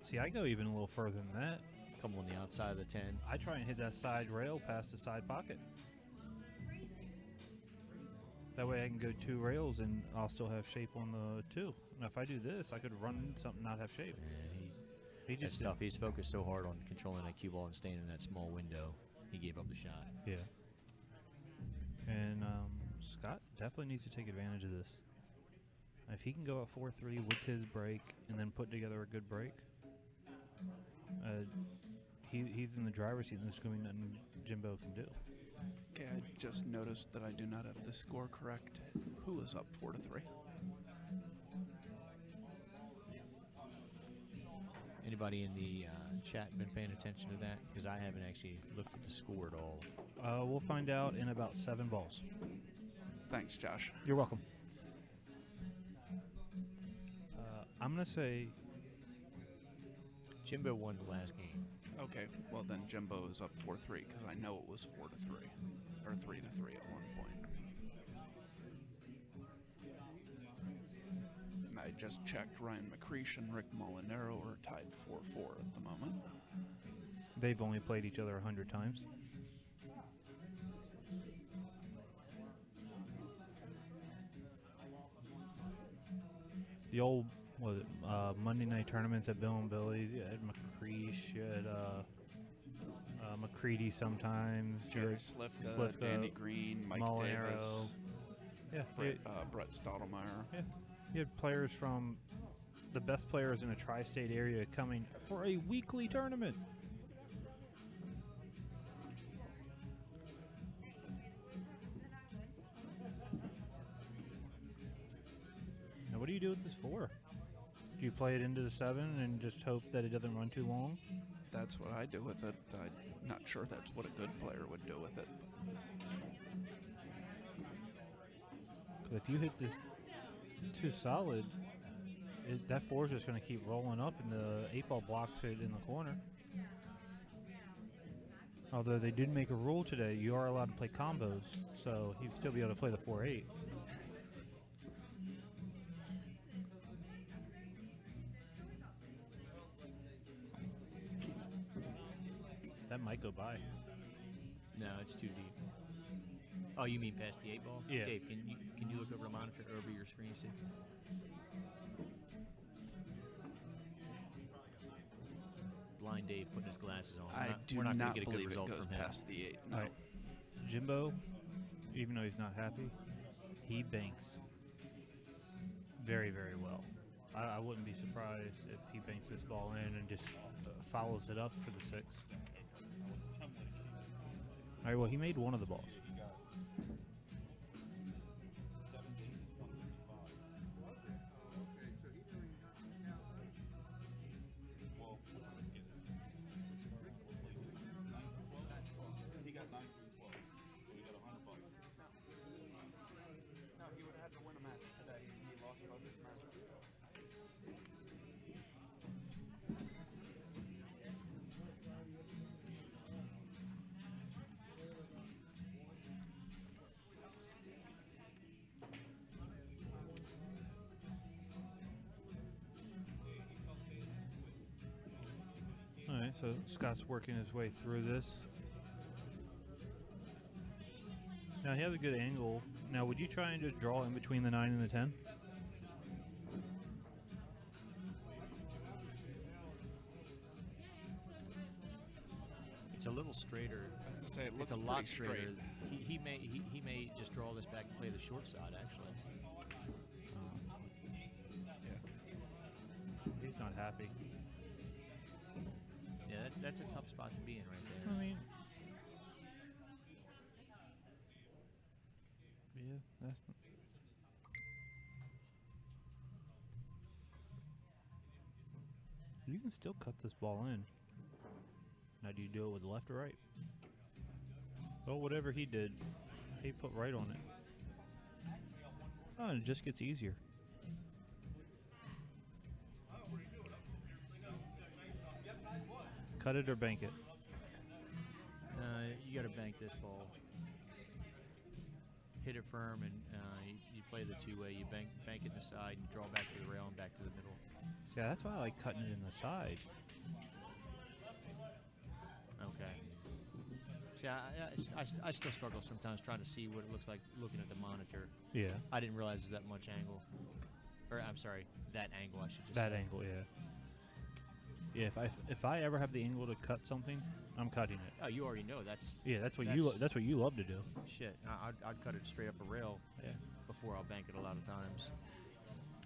A: See, I go even a little further than that.
D: Come on the outside of the 10.
A: I try and hit that side rail past the side pocket. That way I can go 2 rails and I'll still have shape on the 2. Now if I do this, I could run something not have shape.
D: He just stuff. He's focused so hard on controlling that cue ball and staying in that small window. He gave up the shot.
A: Yeah. And Scott definitely needs to take advantage of this. If he can go at 4-3 with his break and then put together a good break, he's in the driver's seat, and there's going to be nothing Jimbo can do.
B: Okay, I just noticed that I do not have the score correct. Who is up 4-3?
D: Anybody in the chat been paying attention to that? Because I haven't actually looked at the score at all.
A: We'll find out in about 7 balls.
B: Thanks, Josh.
A: You're welcome. I'm going to say
D: Jimbo won the last game.
B: Okay, well then Jimbo is up 4-3 because I know it was 4-3 or 3-3 at one point. And I just checked. Ryan McCreesh and Rick Molinaro are tied 4-4 at the moment.
A: they've only played each other 100 times. The old Monday night tournaments at Bill and Billy's, you had McCreesh, you had McCready sometimes,
B: Jerry Slifka, Danny Green, Mike Davis,
A: yeah,
B: Brett Stottlemyre.
A: Yeah, you had players from the best players in a tri-state area coming for a weekly tournament. Now, what do you do with this 4? Do you play it into the 7 and just hope that it doesn't run too long?
B: That's what I do with it. I'm not sure that's what a good player would do with it.
A: If you hit this too solid, that 4 is just going to keep rolling up, and the 8-ball blocks it in the corner. Although they did make a rule today, you are allowed to play combos, so you'd still be able to play the 4-8. might go by.
D: No, it's too deep. Oh, you mean past the 8 ball?
A: Yeah.
D: Dave, can you look over the monitor over your screen, see? Blind Dave putting his glasses on.
B: We're
D: we're not
B: not
D: going to get a good
B: believe it
D: result
B: goes
D: from him.
B: past the 8. No.
A: All right. Jimbo, even though he's not happy, he banks very, very well. I wouldn't be surprised if he banks this ball in and just follows it up for the 6. All right, well, he made one of the balls. All right, so Scott's working his way through this. Now he has a good angle. Now, would you try and just draw in between the 9 and the 10?
D: It's a little straighter.
B: As I say, it looks
D: It's a lot
B: pretty
D: straighter.
B: straight.
D: He may just draw this back and play the short side, actually.
B: Yeah.
A: He's not happy.
D: Yeah, that's a tough spot to be in right there.
A: I mean, yeah, that's. You can still cut this ball in. Now, do you do it with left or right? Well, whatever he did, he put right on it. Oh, and it just gets easier. Cut it or bank it.
D: You got to bank this ball. Hit it firm, and you play the two-way. You bank it in the side, and draw back to the rail and back to the middle.
A: Yeah, that's why I like cutting it in the side.
D: Okay. See, I still struggle sometimes trying to see what it looks like looking at the monitor.
A: Yeah.
D: I didn't realize there's that much angle. Or, I'm sorry, that angle, I should just
A: That
D: say.
A: angle, yeah. Yeah, if I ever have the angle to cut something, I'm cutting it.
D: Oh, you already know. That's
A: Yeah, that's what
D: That's-
A: you love to do.
D: shit. I'd cut it straight up a rail
A: Yeah.
D: before I'll bank it a lot of times.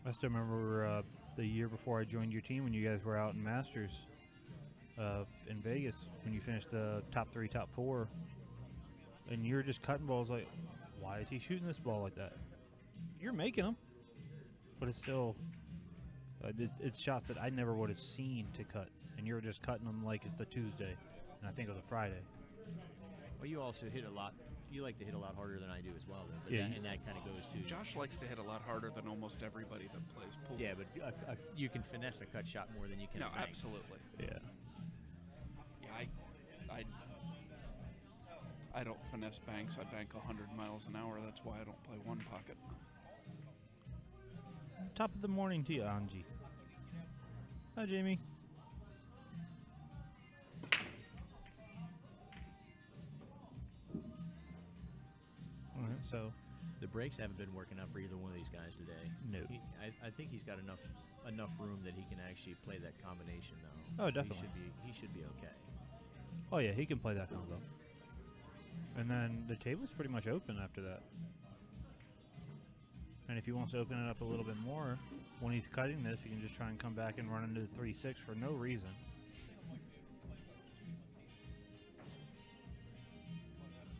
A: I still remember the year before I joined your team when you guys were out in Masters in Vegas when you finished the top 3, top 4, and you were just cutting balls like, why is he shooting this ball like that? You're making them, but it's still it's shots that I never would have seen to cut, and you were just cutting them like it's a Tuesday, and I think it was a Friday.
D: Well, you also hit a lot. You like to hit a lot harder than I do as well, though. But
A: Yeah,
D: and that kind of goes to
B: Josh likes to hit a lot harder than almost everybody that plays pool.
D: Yeah, but you can finesse a cut shot more than you can.
B: No,
D: a bank.
B: absolutely.
A: Yeah.
B: Yeah, I don't finesse banks. I bank 100 miles an hour. That's why I don't play one pocket.
A: Top of the morning to you, Angie. Hi, Jamie. All right, so
D: The brakes haven't been working out for either one of these guys today.
A: No.
D: I think he's got enough room that he can actually play that combination, though.
A: Oh, definitely.
D: He should be okay.
A: oh yeah, he can play that combo. And then the table's pretty much open after that. And if he wants to open it up a little bit more, when he's cutting this, he can just try and come back and run into the 3-6 for no reason.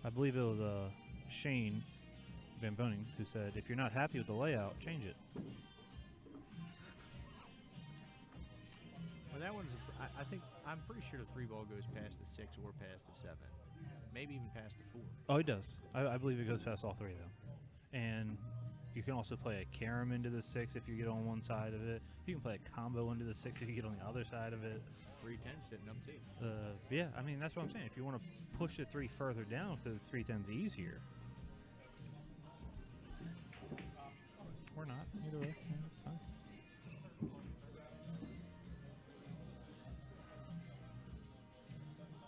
A: I believe it was Shane Van Boning who said, if you're not happy with the layout, change it.
D: Well, that one's. I'm pretty sure the 3 ball goes past the 6 or past the 7, maybe even past the 4.
A: Oh, it does. I believe it goes past all 3 though. And you can also play a carom into the 6 if you get on one side of it. You can play a combo into the 6 if you get on the other side of it.
D: 310 sitting up too.
A: Yeah, I mean, that's what I'm saying. If you want to push the 3 further down, the 310's easier. Or not. Either way. Yeah, it's fine.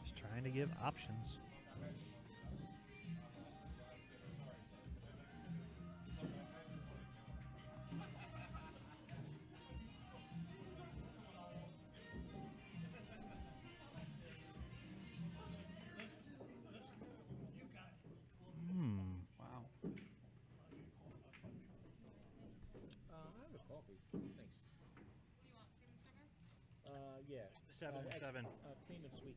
A: Just trying to give options.
B: Wow.
D: I have a coffee. Thanks. Yeah.
A: 7-7.
D: Cream and sweet.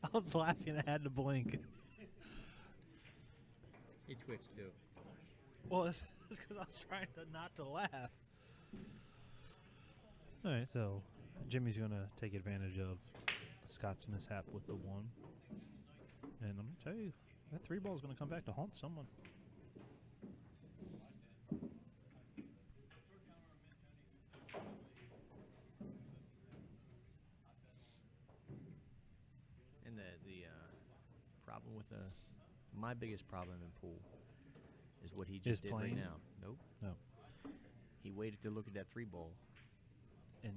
A: I was laughing. I had to blink.
D: He twitched too.
A: Well, it's because I was trying to not to laugh. All right, so Jimmy's going to take advantage of Scott's mishap with the 1. And I'm going to tell you, that 3 ball is going to come back to haunt someone.
D: And the problem with my biggest problem in pool is what he just did right
A: playing?
D: now. Nope.
A: No.
D: He waited to look at that 3 ball.
A: And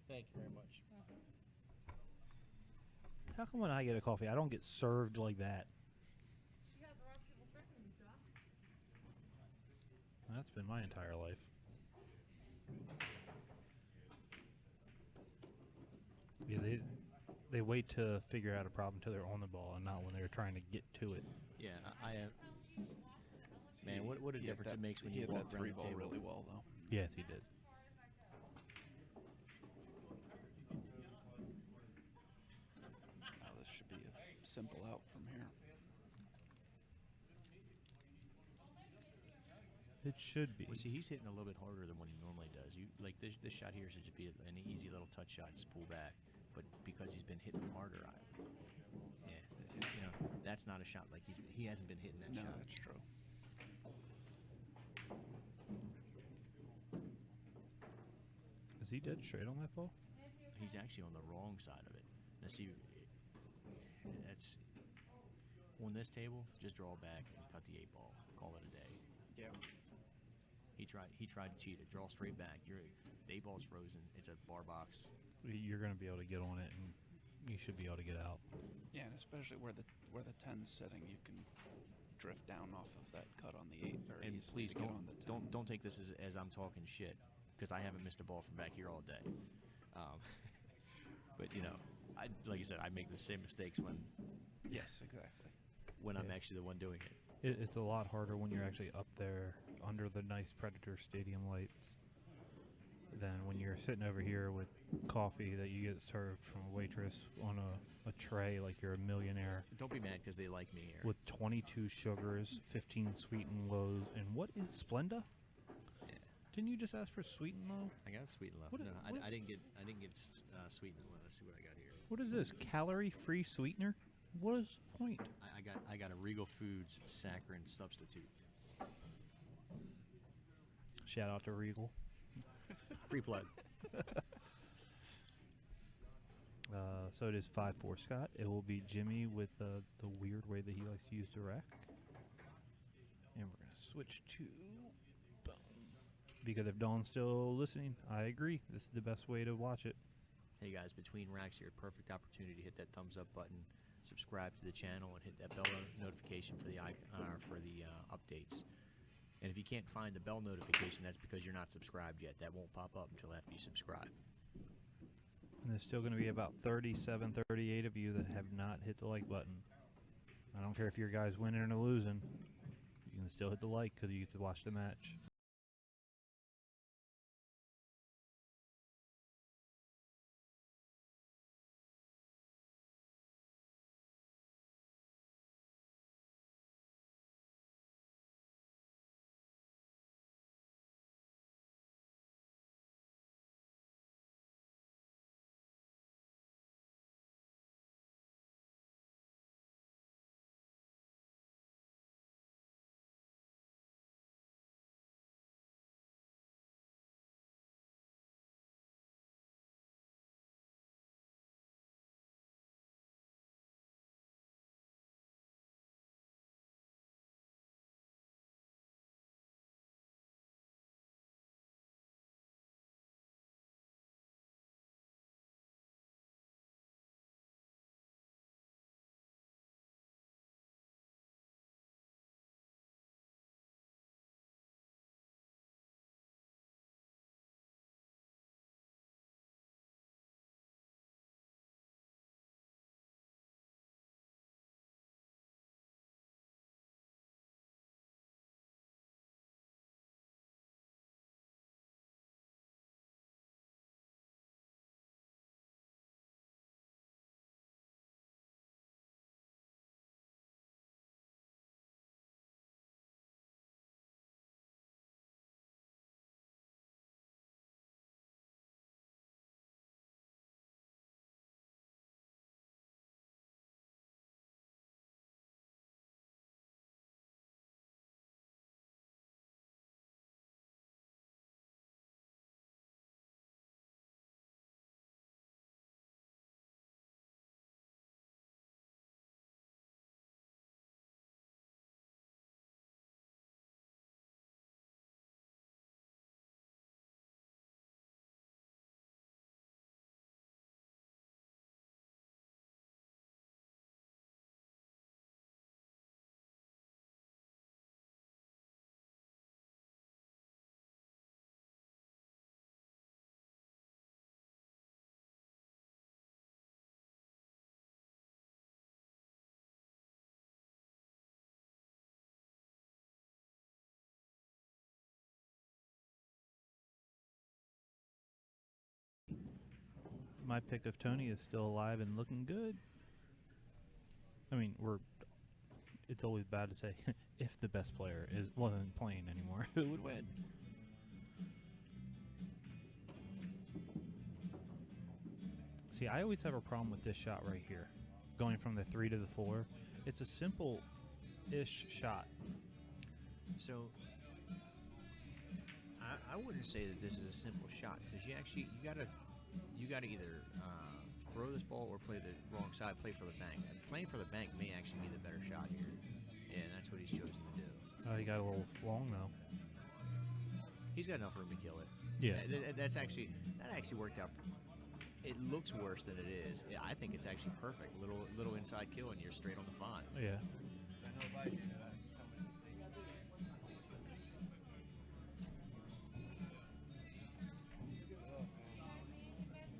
D: Thank you very much.
A: how come when I get a coffee, I don't get served like that? That's been my entire life. Yeah, they wait to figure out a problem until they're on the ball and not when they're trying to get to it.
D: Yeah, I have. Man, what a difference it makes when
B: he
D: you
B: hit
D: walk
B: that
D: around
B: 3
D: the
B: ball
D: table.
B: really well, though.
A: Yes, he did.
B: Now this should be a simple out from here.
A: It should be.
D: Well, see, he's hitting a little bit harder than what he normally does. You like this shot here should just be an easy little touch shot, just pull back. But because he's been hitting harder, that's not a shot like he hasn't been hitting that
B: No,
D: shot.
B: that's true.
A: Is he dead straight on that ball?
D: He's actually on the wrong side of it. Now see, that's on this table. Just draw back and cut the 8 ball. Call it a day.
B: Yeah.
D: He tried to cheat it. Draw straight back. The 8 ball's frozen. It's a bar box.
A: You're going to be able to get on it, and you should be able to get out.
B: Yeah, and especially where the 10's sitting, you can drift down off of that cut on the 8 very
D: And
B: easily
D: please
B: to get on the 10.
D: don't take this as I'm talking shit, because I haven't missed a ball from back here all day. But like I said, I make the same mistakes when
B: Yes, exactly.
D: I'm
A: Yeah.
D: actually the one doing it.
A: It's a lot harder when you're actually up there under the nice Predator Stadium lights than when you're sitting over here with coffee that you get served from a waitress on a tray like you're a millionaire
D: Don't be mad because they like me here.
A: with 22 sugars, 15 sweet and lows, and what is Splenda?
D: Yeah.
A: Didn't you just ask for sweet and low?
D: I got sweet and low.
A: What
D: No,
A: is- what-
D: I didn't get sweet and low. Let's see what I got here.
A: What is this? Calorie-free sweetener? What is the point?
D: I got a Regal Foods saccharin substitute.
A: Shout out to Regal.
D: Free plug.
A: So it is 5-4 Scott. It will be Jimmy with the weird way that he likes to use the rack. And we're going to switch to boom. Because if Dawn's still listening, I agree. This is the best way to watch it.
D: Hey guys, between racks here, perfect opportunity to hit that thumbs up button, subscribe to the channel, and hit that bell notification for the updates. And if you can't find the bell notification, that's because you're not subscribed yet. That won't pop up until after you subscribe.
A: And there's still going to be about 37, 38 of you that have not hit the like button. I don't care if your guy's winning or losing. You can still hit the like because you get to watch the match. my pick of Tony is still alive and looking good. I mean, it's always bad to say if the best player wasn't playing anymore, who would win? See, I always have a problem with this shot right here, going from the 3 to the 4. It's a simple-ish shot.
D: So I wouldn't say that this is a simple shot because you gotta either throw this ball or play the wrong side, play for the bank. And playing for the bank may actually be the better shot here, and that's what he's chosen to do.
A: He got a little long though.
D: He's got enough room to kill it.
A: Yeah.
D: That actually worked out. It looks worse than it is. I think it's actually perfect. Little inside kill, and you're straight on the 5.
A: Yeah.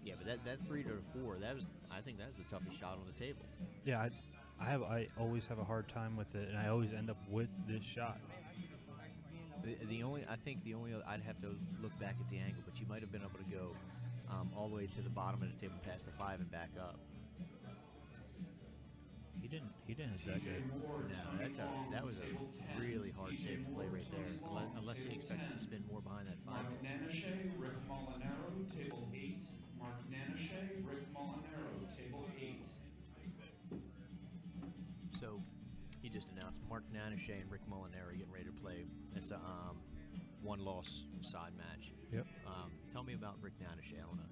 D: Yeah, but that 3 to 4, I think that was the toughest shot on the table.
A: Yeah, I always have a hard time with it, and I always end up with this shot.
D: I think the only I'd have to look back at the angle, but you might have been able to go all the way to the bottom of the table past the 5 and back up.
A: He didn't hit that good.
D: No, that was a really hard save to play right there, unless he expected to spin more behind that 5.
E: Mark Nanashe, Rick Molinaro, table 8. Mark Nanashe, Rick Molinaro, table 8.
D: So he just announced Mark Nanashe and Rick Molinaro getting ready to play. It's a one-loss side match.
A: Yep.
D: Tell me about Rick Nanashe. I don't know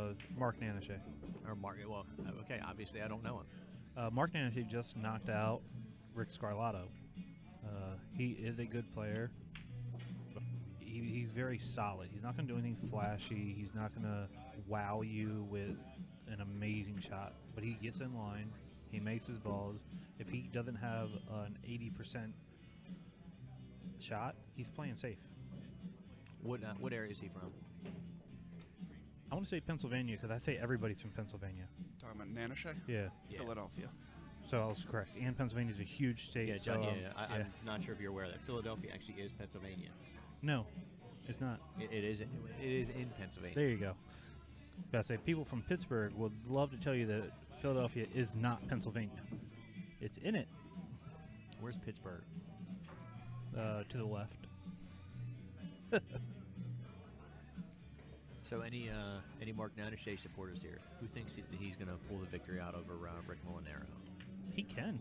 D: him.
A: Mark Nanashe.
D: Or Mark. Well, okay. Obviously, I don't know him.
A: Mark Nanashe just knocked out Rick Scarlato. He is a good player. He's very solid. He's not going to do anything flashy. He's not going to wow you with an amazing shot. But he gets in line. He makes his balls. If he doesn't have an 80% shot, he's playing safe.
D: What area is he from?
A: I want to say Pennsylvania because I say everybody's from Pennsylvania.
B: Talking about Nanashe?
A: Yeah.
B: Philadelphia.
A: So I was correct. And Pennsylvania's a huge state.
D: Yeah,
A: so,
D: I'm not sure if you're aware of that. Philadelphia actually is Pennsylvania.
A: No, it's not.
D: It is in Pennsylvania.
A: There you go. I say people from Pittsburgh would love to tell you that Philadelphia is not Pennsylvania. It's in it.
D: Where's Pittsburgh?
A: To the left.
D: So any Mark Nanashe supporters here? Who thinks that he's going to pull the victory out over Rick Molinaro?
A: He can.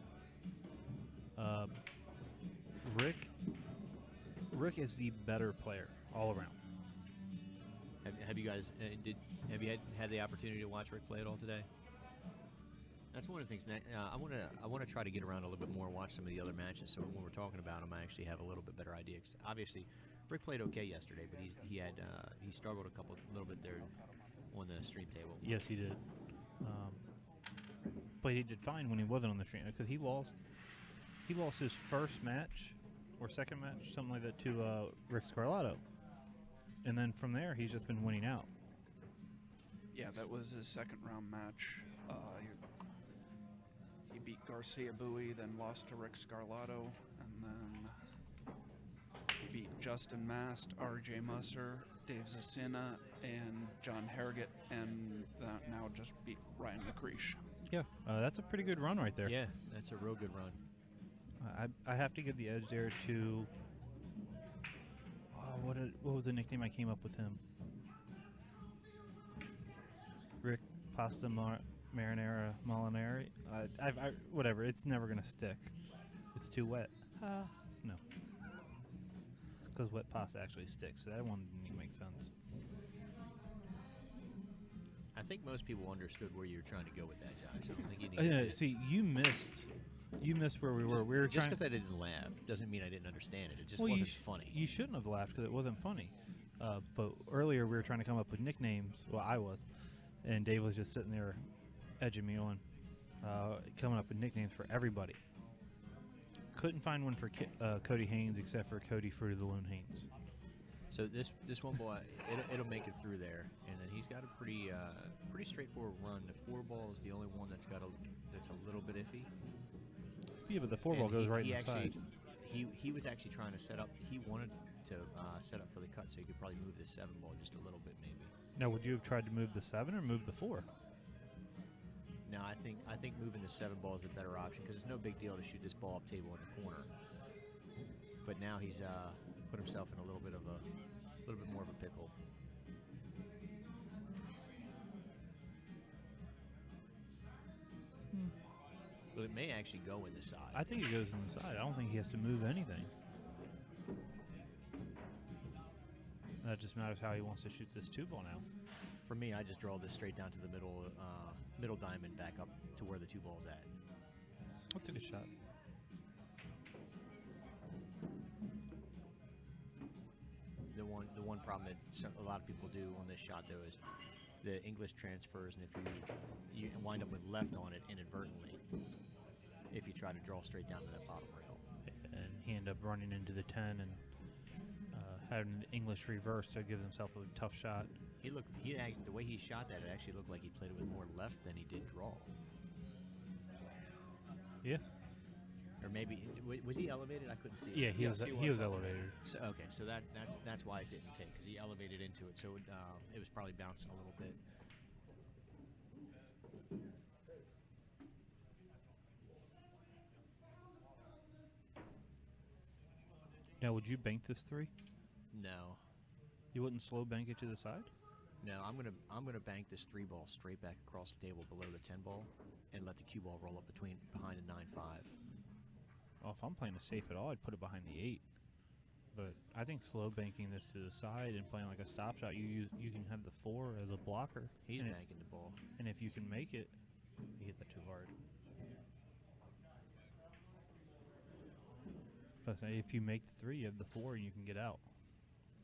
A: Rick is the better player all around.
D: Have you guys have you had the opportunity to watch Rick play at all today? That's one of the things. I want to try to get around a little bit more and watch some of the other matches. So when we're talking about him, I actually have a little bit better idea. 'Cause obviously, Rick played okay yesterday, but he struggled a little bit there on the stream table.
A: Yes, he did. But he did fine when he wasn't on the stream because he lost his first match or second match, something like that, to Rick Scarlato, and then from there he's just been winning out.
B: Yeah, that was his second round match. He beat Garcia Bowie, then lost to Rick Scarlato, and then he beat Justin Mast, R.J. Musser, Dave Zasina, and John Harrogate, and now just beat Ryan McCreesh.
A: Yeah, that's a pretty good run right there.
D: Yeah, that's a real good run.
A: I have to give the edge there to what was the nickname I came up with him? Rick Pasta Marinara Molinari. Whatever. It's never gonna stick. It's too wet. No. Because wet pasta actually sticks. So that one didn't even make sense.
D: I think most people understood where you were trying to go with that, Josh. I don't think you needed to.
A: See, you missed where we were. We were
D: just
A: trying.
D: because I didn't laugh doesn't mean I didn't understand it. It just
A: Well,
D: wasn't funny.
A: You shouldn't have laughed because it wasn't funny. But earlier we were trying to come up with nicknames. Well, I was, and Dave was just sitting there, edging me on, coming up with nicknames for everybody. Couldn't find one for Cody Haynes except for Cody Fruit of the Loon Haynes.
D: So this one boy, it'll make it through there, and then he's got a pretty straightforward run. The 4-ball is the only one that's a little bit iffy.
A: Yeah, but the 4-ball goes right inside.
D: He was actually trying to set up. He wanted to set up for the cut, so he could probably move the 7-ball just a little bit, maybe.
A: Now, would you have tried to move the 7 or move the 4?
D: No, I think moving the 7 ball is a better option because it's no big deal to shoot this ball up table in the corner. But now he's put himself in a little bit more of a pickle. But it may actually go in the side.
A: I think it goes in the side. I don't think he has to move anything. That just matters how he wants to shoot this 2 ball now.
D: For me, I just draw this straight down to the middle diamond back up to where the 2 ball's at.
A: That's a good shot.
D: The one problem that a lot of people do on this shot though is the English transfers, and if you wind up with left on it inadvertently, if you try to draw straight down to that bottom rail.
A: And he ended up running into the 10 and having an English reverse to give himself a tough shot.
D: The way he shot that, it actually looked like he played it with more left than he did draw.
A: Yeah.
D: Or maybe was he elevated? I couldn't see it.
A: Yeah, he
B: Yes,
A: was
B: he was
A: elevated.
D: So okay, so that's why it didn't take, because he elevated into it, so it was probably bouncing a little bit.
A: Now, would you bank this 3?
D: No,
A: You wouldn't slow bank it to the side?
D: no, I'm gonna bank this 3 ball straight back across the table below the 10 ball, and let the cue ball roll up behind the 9-5.
A: Well, if I'm playing it safe at all, I'd put it behind the 8. But I think slow banking this to the side and playing like a stop shot, you can have the 4 as a blocker.
D: He's
A: and
D: banking the ball.
A: and if you can make it, you hit that too hard. But if you make the 3, you have the 4, and you can get out.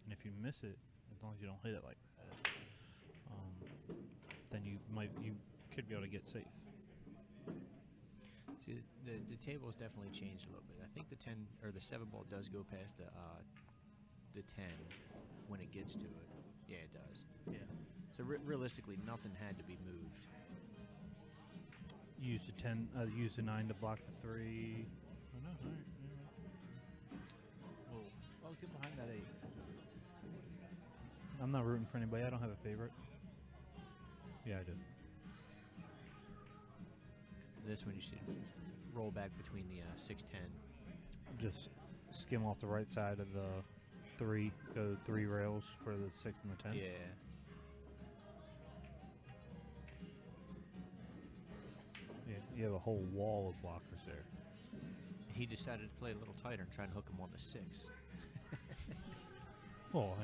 A: And if you miss it, as long as you don't hit it like that, then you could be able to get safe.
D: See, the table has definitely changed a little bit. I think the 10 or the 7 ball does go past the 10 when it gets to it. Yeah, it does.
A: Yeah.
D: So realistically, nothing had to be moved.
A: Use the 10, use the 9 to block the 3. Oh no! All right. Whoa! Well, get behind that 8. I'm not rooting for anybody. I don't have a favorite. Yeah, I do.
D: This one you should roll back between the 6-10.
A: Just skim off the right side of the 3. Go 3 rails for the 6 and the 10.
D: Yeah.
A: Yeah, you have a whole wall of blockers there.
D: He decided to play a little tighter and try and hook him on the 6.
A: Well,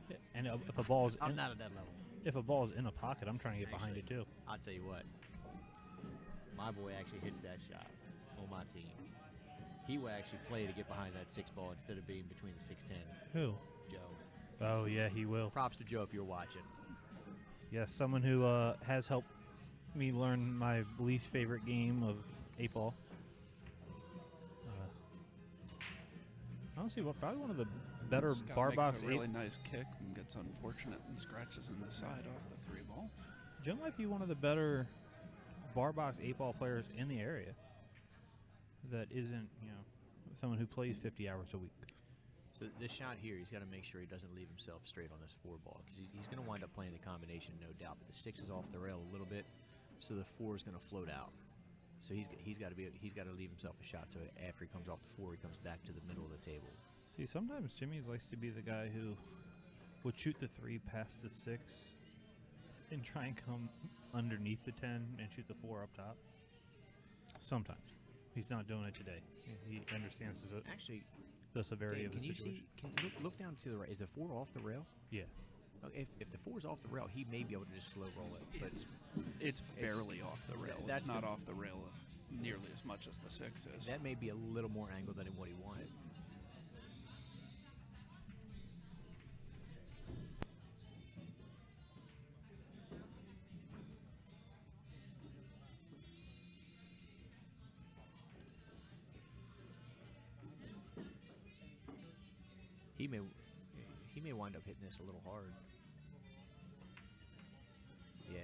A: hey, and if a ball's
D: I'm not at that level.
A: if a ball's in a pocket, I'm trying to get behind it too.
D: I'll tell you what. My boy actually hits that shot on my team. He will actually play to get behind that 6 ball instead of being between the 6-10.
A: Who?
D: Joe.
A: Oh yeah, he will.
D: Props to Joe if you're watching.
A: Yes, someone who has helped me learn my least favorite game of 8 ball. Honestly, probably one of the better
B: Scott
A: bar
B: makes
A: box
B: a
A: 8.
B: really nice kick and gets unfortunate and scratches in the side off the 3 ball.
A: Joe might be one of the better bar box 8 ball players in the area. That isn't, someone who plays 50 hours a week.
D: So this shot here, he's got to make sure he doesn't leave himself straight on this 4 ball, because he's going to wind up playing the combination, no doubt. But the 6 is off the rail a little bit, so the 4 is going to float out. So he's got to leave himself a shot. So after he comes off the 4, he comes back to the middle of the table.
A: See, sometimes Jimmy likes to be the guy who would shoot the 3 past the 6 and try and come underneath the 10 and shoot the 4 up top. Sometimes. He's not doing it today. He understands
D: Actually,
A: the severity
D: Dave,
A: of the
D: can you
A: situation.
D: look down to the right? Is the 4 off the rail?
A: Yeah.
D: Okay, if the 4 is off the rail, he may be able to just slow roll it. But
B: It's barely off the rail.
D: that's
B: It's not
D: the-
B: off the rail nearly as much as the 6 is.
D: that may be a little more angled than what he wanted. He may wind up hitting this a little hard. Yeah.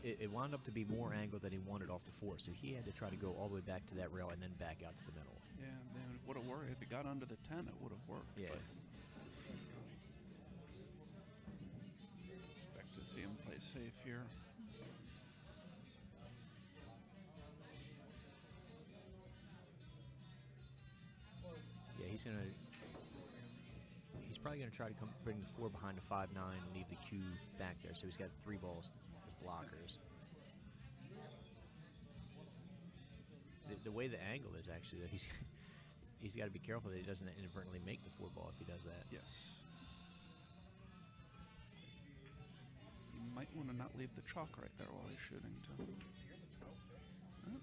D: It wound up to be more angled than he wanted off the 4, so he had to try to go all the way back to that rail and then back out to the middle.
B: Yeah, man, it would have worked. If it got under the 10, it would have worked.
D: Yeah.
B: But see him play safe here.
D: Yeah, he's probably gonna try to bring the 4 behind the 5-9 and leave the Q back there. So he's got 3 balls as blockers. The way the angle is actually that he's got to be careful that he doesn't inadvertently make the 4 ball if he does that.
B: Yes. You might want to not leave the chalk right there while he's shooting, too. Huh?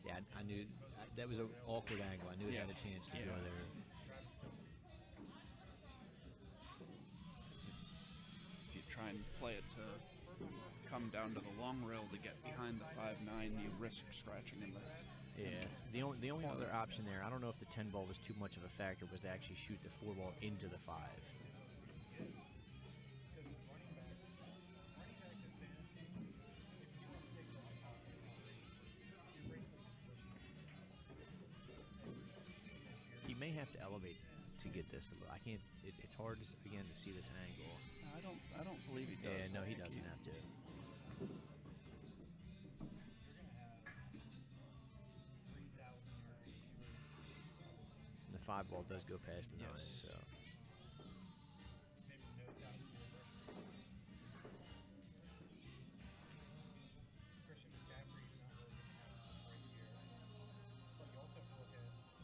D: Yeah, I knew that was an awkward angle. I knew it had a
B: Yes.
D: chance to
B: Yeah.
D: go there.
B: If you try and play it to come down to the long rail to get behind the 5-9, you risk scratching in the.
D: Yeah, the only other option there, I don't know if the 10 ball was too much of a factor, was to actually shoot the 4 ball into the 5. He may have to elevate to get this. I can't. It's hard to, again to see this angle.
B: I don't believe he does.
D: Yeah, no,
B: I
D: he
B: think
D: doesn't have to. And the 5 ball does go past the 9,
B: Yes.
D: so.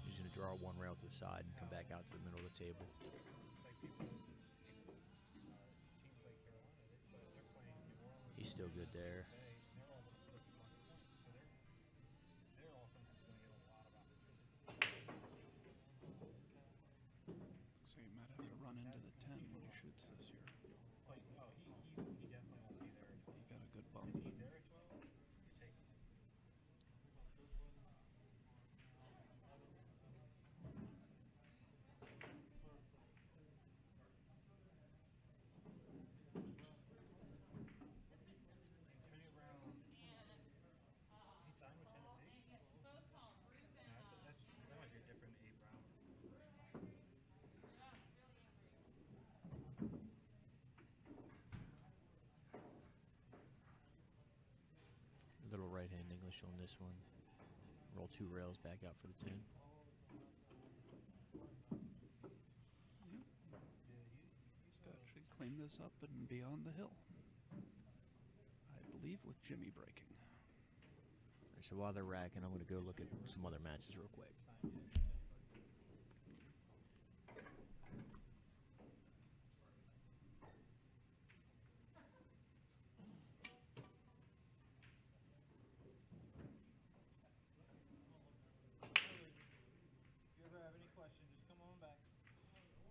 D: He's going to draw 1 rail to the side and come back out to the middle of the table. He's still good there.
B: So you might have to run into the 10 when he shoots this year. He got a good bump.
D: Little right-hand English on this one. Roll 2 rails back out for the 10.
B: Scott should clean this up and be on the hill. I believe with Jimmy breaking.
D: So while they're racking, I'm going to go look at some other matches real quick.
A: If you ever have any questions, just come on back. Who's picked who?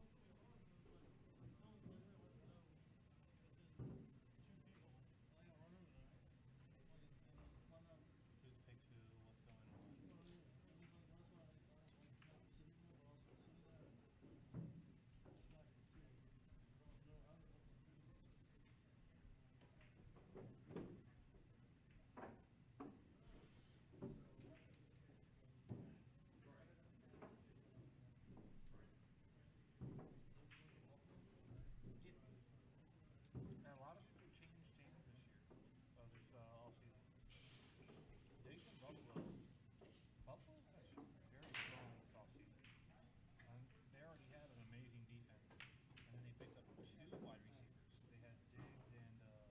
A: What's going on? And a lot of people changed teams this year, this offseason. They can Buffalo. Buffalo has very strong this offseason. They already had an amazing defense, and then they picked up 2 wide receivers. They had Diggs and someone who's not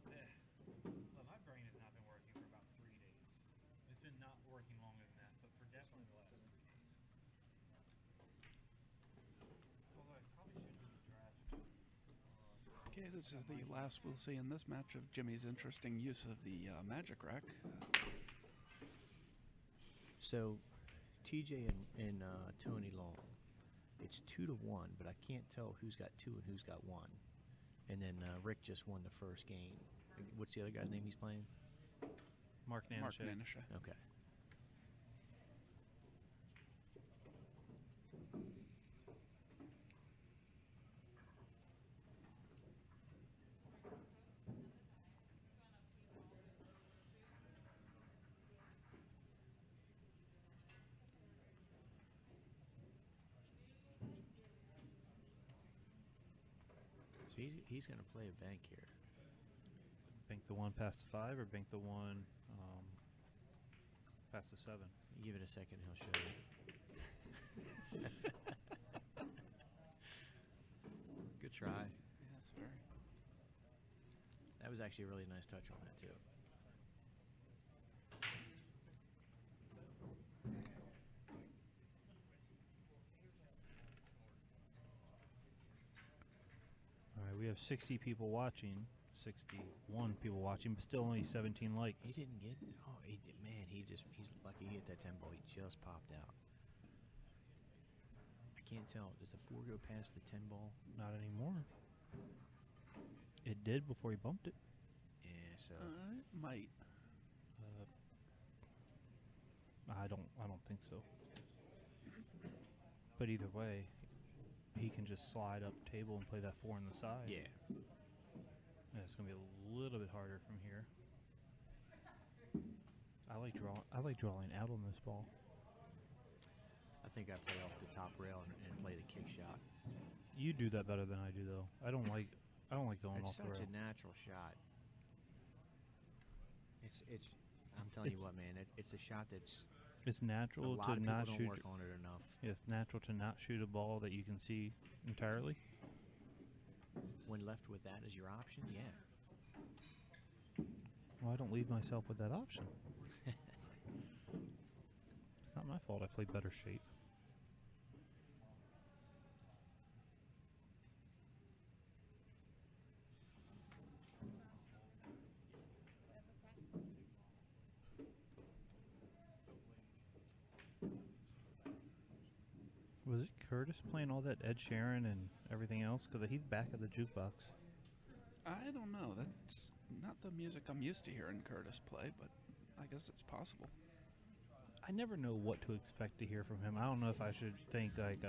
A: Diggs. So my brain has not been working for about 3 days. It's been not working longer than that, but for definitely the last 3 days. Although I probably should do the draft.
B: Okay, this is the last we'll see in this match of Jimmy's interesting use of the magic rack.
D: So TJ and Tony Long, it's 2-1, but I can't tell who's got 2 and who's got 1. And then Rick just won the first game. What's the other guy's name he's playing?
A: Mark
B: Mark
A: Nanashe.
B: Nanashe.
D: Okay. So he's going to play a bank here.
A: Bank the 1 past the 5 or bank the 1 past the 7?
D: You give it a second, he'll show you. Good try.
B: Yeah, that's very.
D: That was actually a really nice touch on that, too.
A: All right, we have 60 people watching, 61 people watching, but still only 17 likes.
D: He didn't get. Oh, man, he's lucky he hit that 10 ball. He just popped out. I can't tell. Does the 4 go past the 10 ball?
A: Not anymore. It did before he bumped it.
D: Yeah, so
B: It might.
A: I don't think so. But either way, he can just slide up table and play that 4 on the side.
D: yeah.
A: Yeah, it's gonna be a little bit harder from here. I like drawing out on this ball.
D: I think I play off the top rail and play the kick shot.
A: You do that better than I do, though. I don't like going
D: It's
A: off the
D: such
A: rail.
D: a natural shot. It's. I'm telling you
A: It's-
D: what, man. It's a shot that's
A: It's
D: a
A: natural
D: lot
A: to
D: of people
A: not
D: don't
A: shoot.
D: work on it enough.
A: Yeah, it's natural to not shoot a ball that you can see entirely.
D: When left with that as your option, yeah.
A: Well, I don't leave myself with that option. It's not my fault I play better shape. Was it Curtis playing all that Ed Sheeran and everything else? Because he's back at the jukebox.
B: I don't know. That's not the music I'm used to hearing Curtis play, but I guess it's possible.
A: I never know what to expect to hear from him. I don't know if I should think like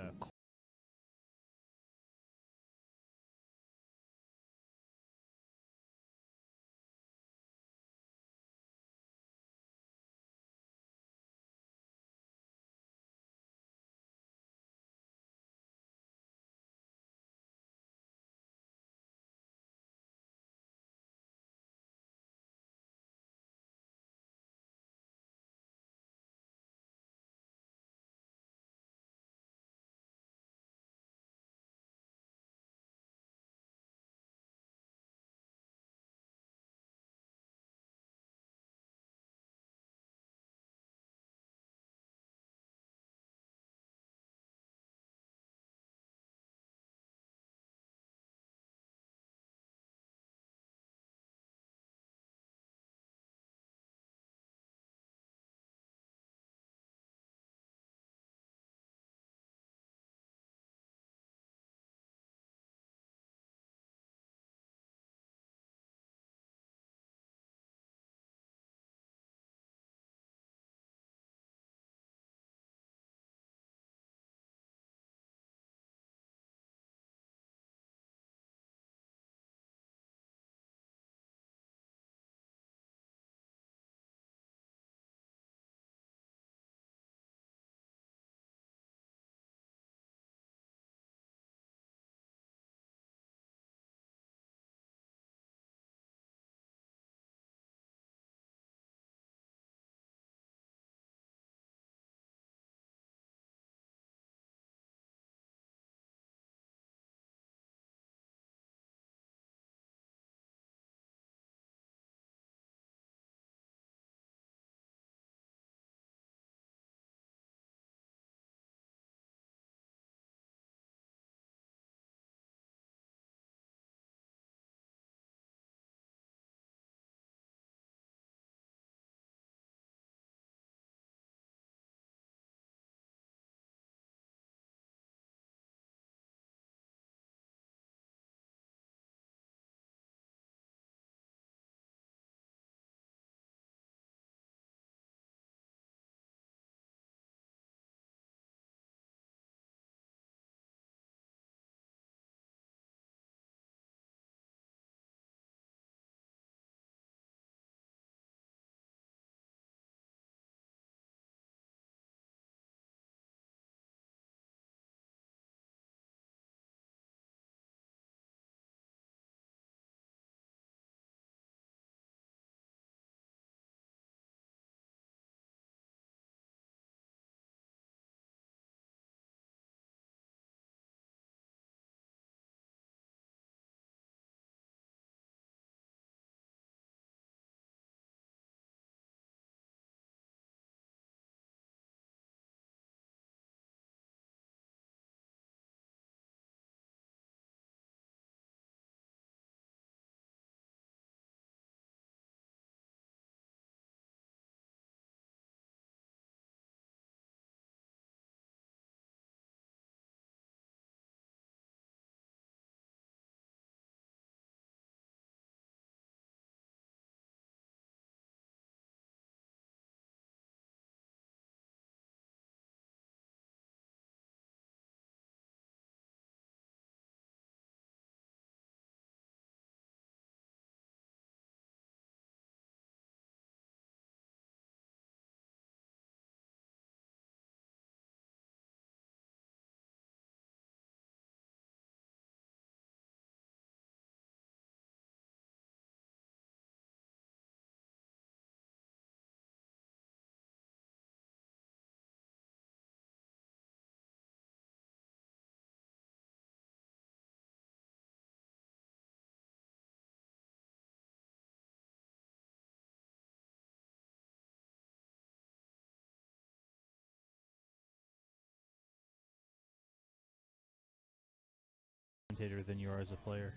A: commentator than you are as a player.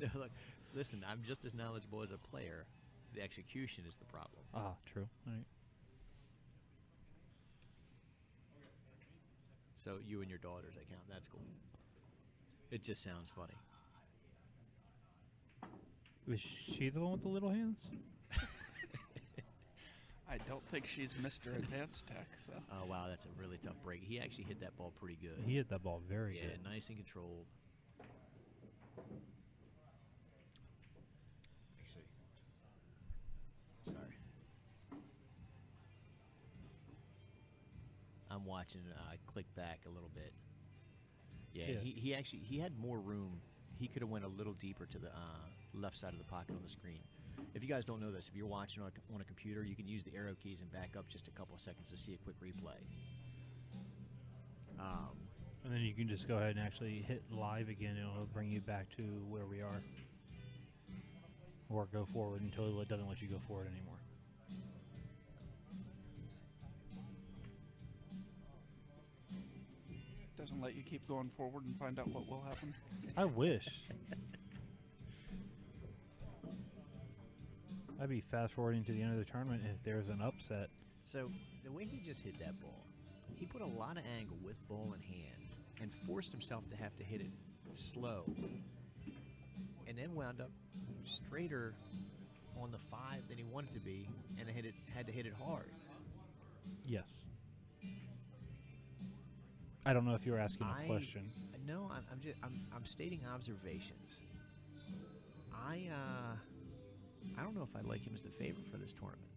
D: No, look, listen, I'm just as knowledgeable as a player. The execution is the problem.
A: Ah, true. All right.
D: So you and your daughter's account, that's cool. It just sounds funny.
A: Was she the one with the little hands?
B: I don't think she's Mr. Advanced Tech, so.
D: Oh, wow, that's a really tough break. He actually hit that ball pretty good.
A: He hit that ball very
D: Yeah,
A: good.
D: nice and controlled. Sorry. I'm watching. Click back a little bit. Yeah,
A: Yeah.
D: he actually had more room. He could have went a little deeper to the left side of the pocket on the screen. If you guys don't know this, if you're watching on a computer, you can use the arrow keys and back up just a couple of seconds to see a quick replay.
A: And then you can just go ahead and actually hit live again, and it'll bring you back to where we are. Or go forward until it doesn't let you go forward anymore.
B: Doesn't let you keep going forward and find out what will happen.
A: I wish. I'd be fast forwarding to the end of the tournament if there's an upset.
D: So the way he just hit that ball, he put a lot of angle with ball in hand and forced himself to have to hit it slow, and then wound up straighter on the 5 than he wanted to be, and had to hit it hard.
A: Yes. I don't know if you were asking a question.
D: No, I'm stating observations. I don't know if I like him as the favorite for this tournament.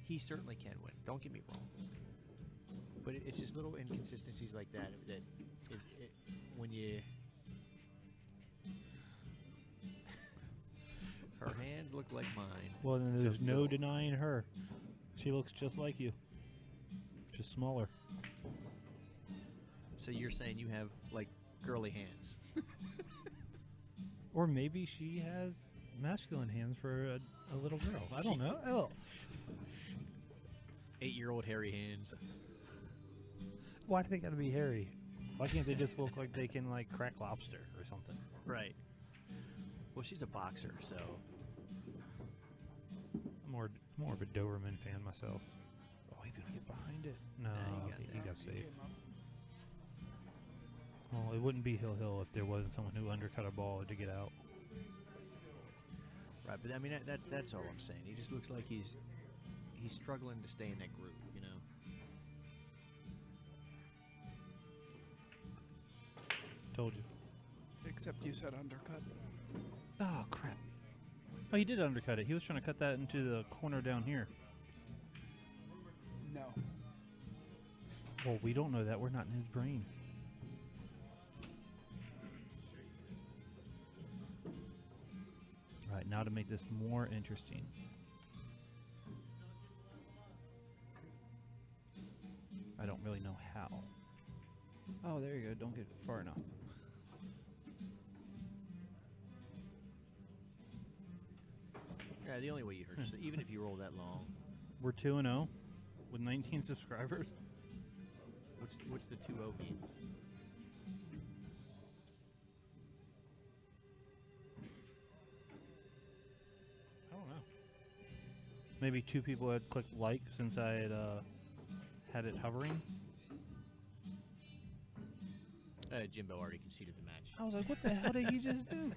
D: He certainly can win. Don't get me wrong. But it's just little inconsistencies like that when you. Her hands look like mine.
A: Well, then there's
D: Just
A: no
D: little.
A: denying her. She looks just like you. Just smaller.
D: So you're saying you have like girly hands?
A: Or maybe she has masculine hands for a little girl. I don't know. Oh.
D: 8-year-old hairy hands.
A: Why do they gotta be hairy? Why can't they just look like they can like crack lobster or something?
D: Right. Well, she's a boxer, so.
A: I'm more of a Doberman fan myself. Oh, he's gonna get behind it. No,
D: he got
A: he got
B: He
A: safe.
B: came up.
A: Well, it wouldn't be Hill if there wasn't someone who undercut a ball to get out.
D: Right, but I mean that's all I'm saying. He just looks like he's struggling to stay in that group, you know.
A: Told you.
B: Except you said undercut.
A: Oh, crap. Oh, he did undercut it. He was trying to cut that into the corner down here.
B: No.
A: Well, we don't know that. We're not in his brain. All right, now to make this more interesting. I don't really know how. Oh, there you go. Don't get far enough.
D: Yeah, the only way you hurt. So even if you roll that long,
A: We're 2-0 with 19 subscribers.
D: what's the 2-0 mean?
A: I don't know. Maybe 2 people had clicked like since I had it hovering.
D: Jimbo already conceded the match.
A: I was like, what the hell did he just do?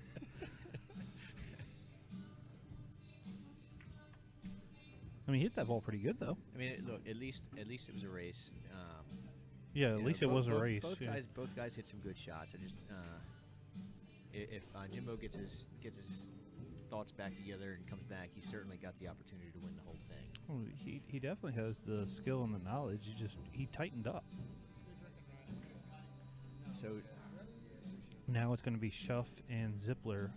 A: I mean, he hit that ball pretty good, though.
D: I mean, look, at least it was a race.
A: Yeah,
D: You
A: at
D: know,
A: least it was a race.
D: Both
A: yeah.
D: guys hit some good shots. I just if Jimbo gets his thoughts back together and comes back, he certainly got the opportunity to win the whole thing.
A: Well, he definitely has the skill and the knowledge. He tightened up.
D: So
A: Now it's going to be Schuff and Zippler.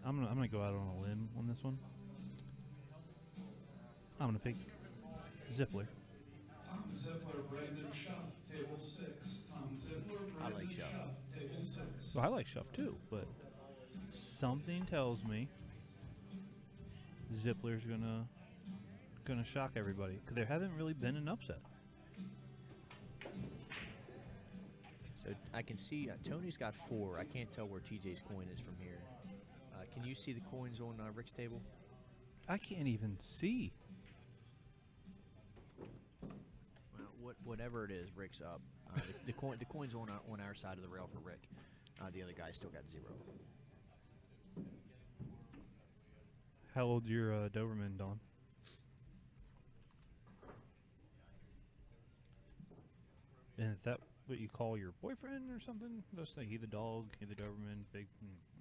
A: I'm gonna go out on a limb on this one. I'm gonna pick Zippler.
E: Tom Zippler, Brandon Schuff, table 6. Tom Zippler,
D: I
E: Brandon
D: like Schuff.
E: table 6.
A: Well, I like Schuff too, but something tells me Zippler's gonna shock everybody because there hasn't really been an upset.
D: So I can see Tony's got 4. I can't tell where TJ's coin is from here. Can you see the coins on Rick's table?
A: I can't even see.
D: Well, whatever it is, Rick's up. The coin's on our side of the rail for Rick. The other guy's still got 0.
A: How old's your Doberman, Don? And is that what you call your boyfriend or something? Just like he the dog, he the Doberman, big.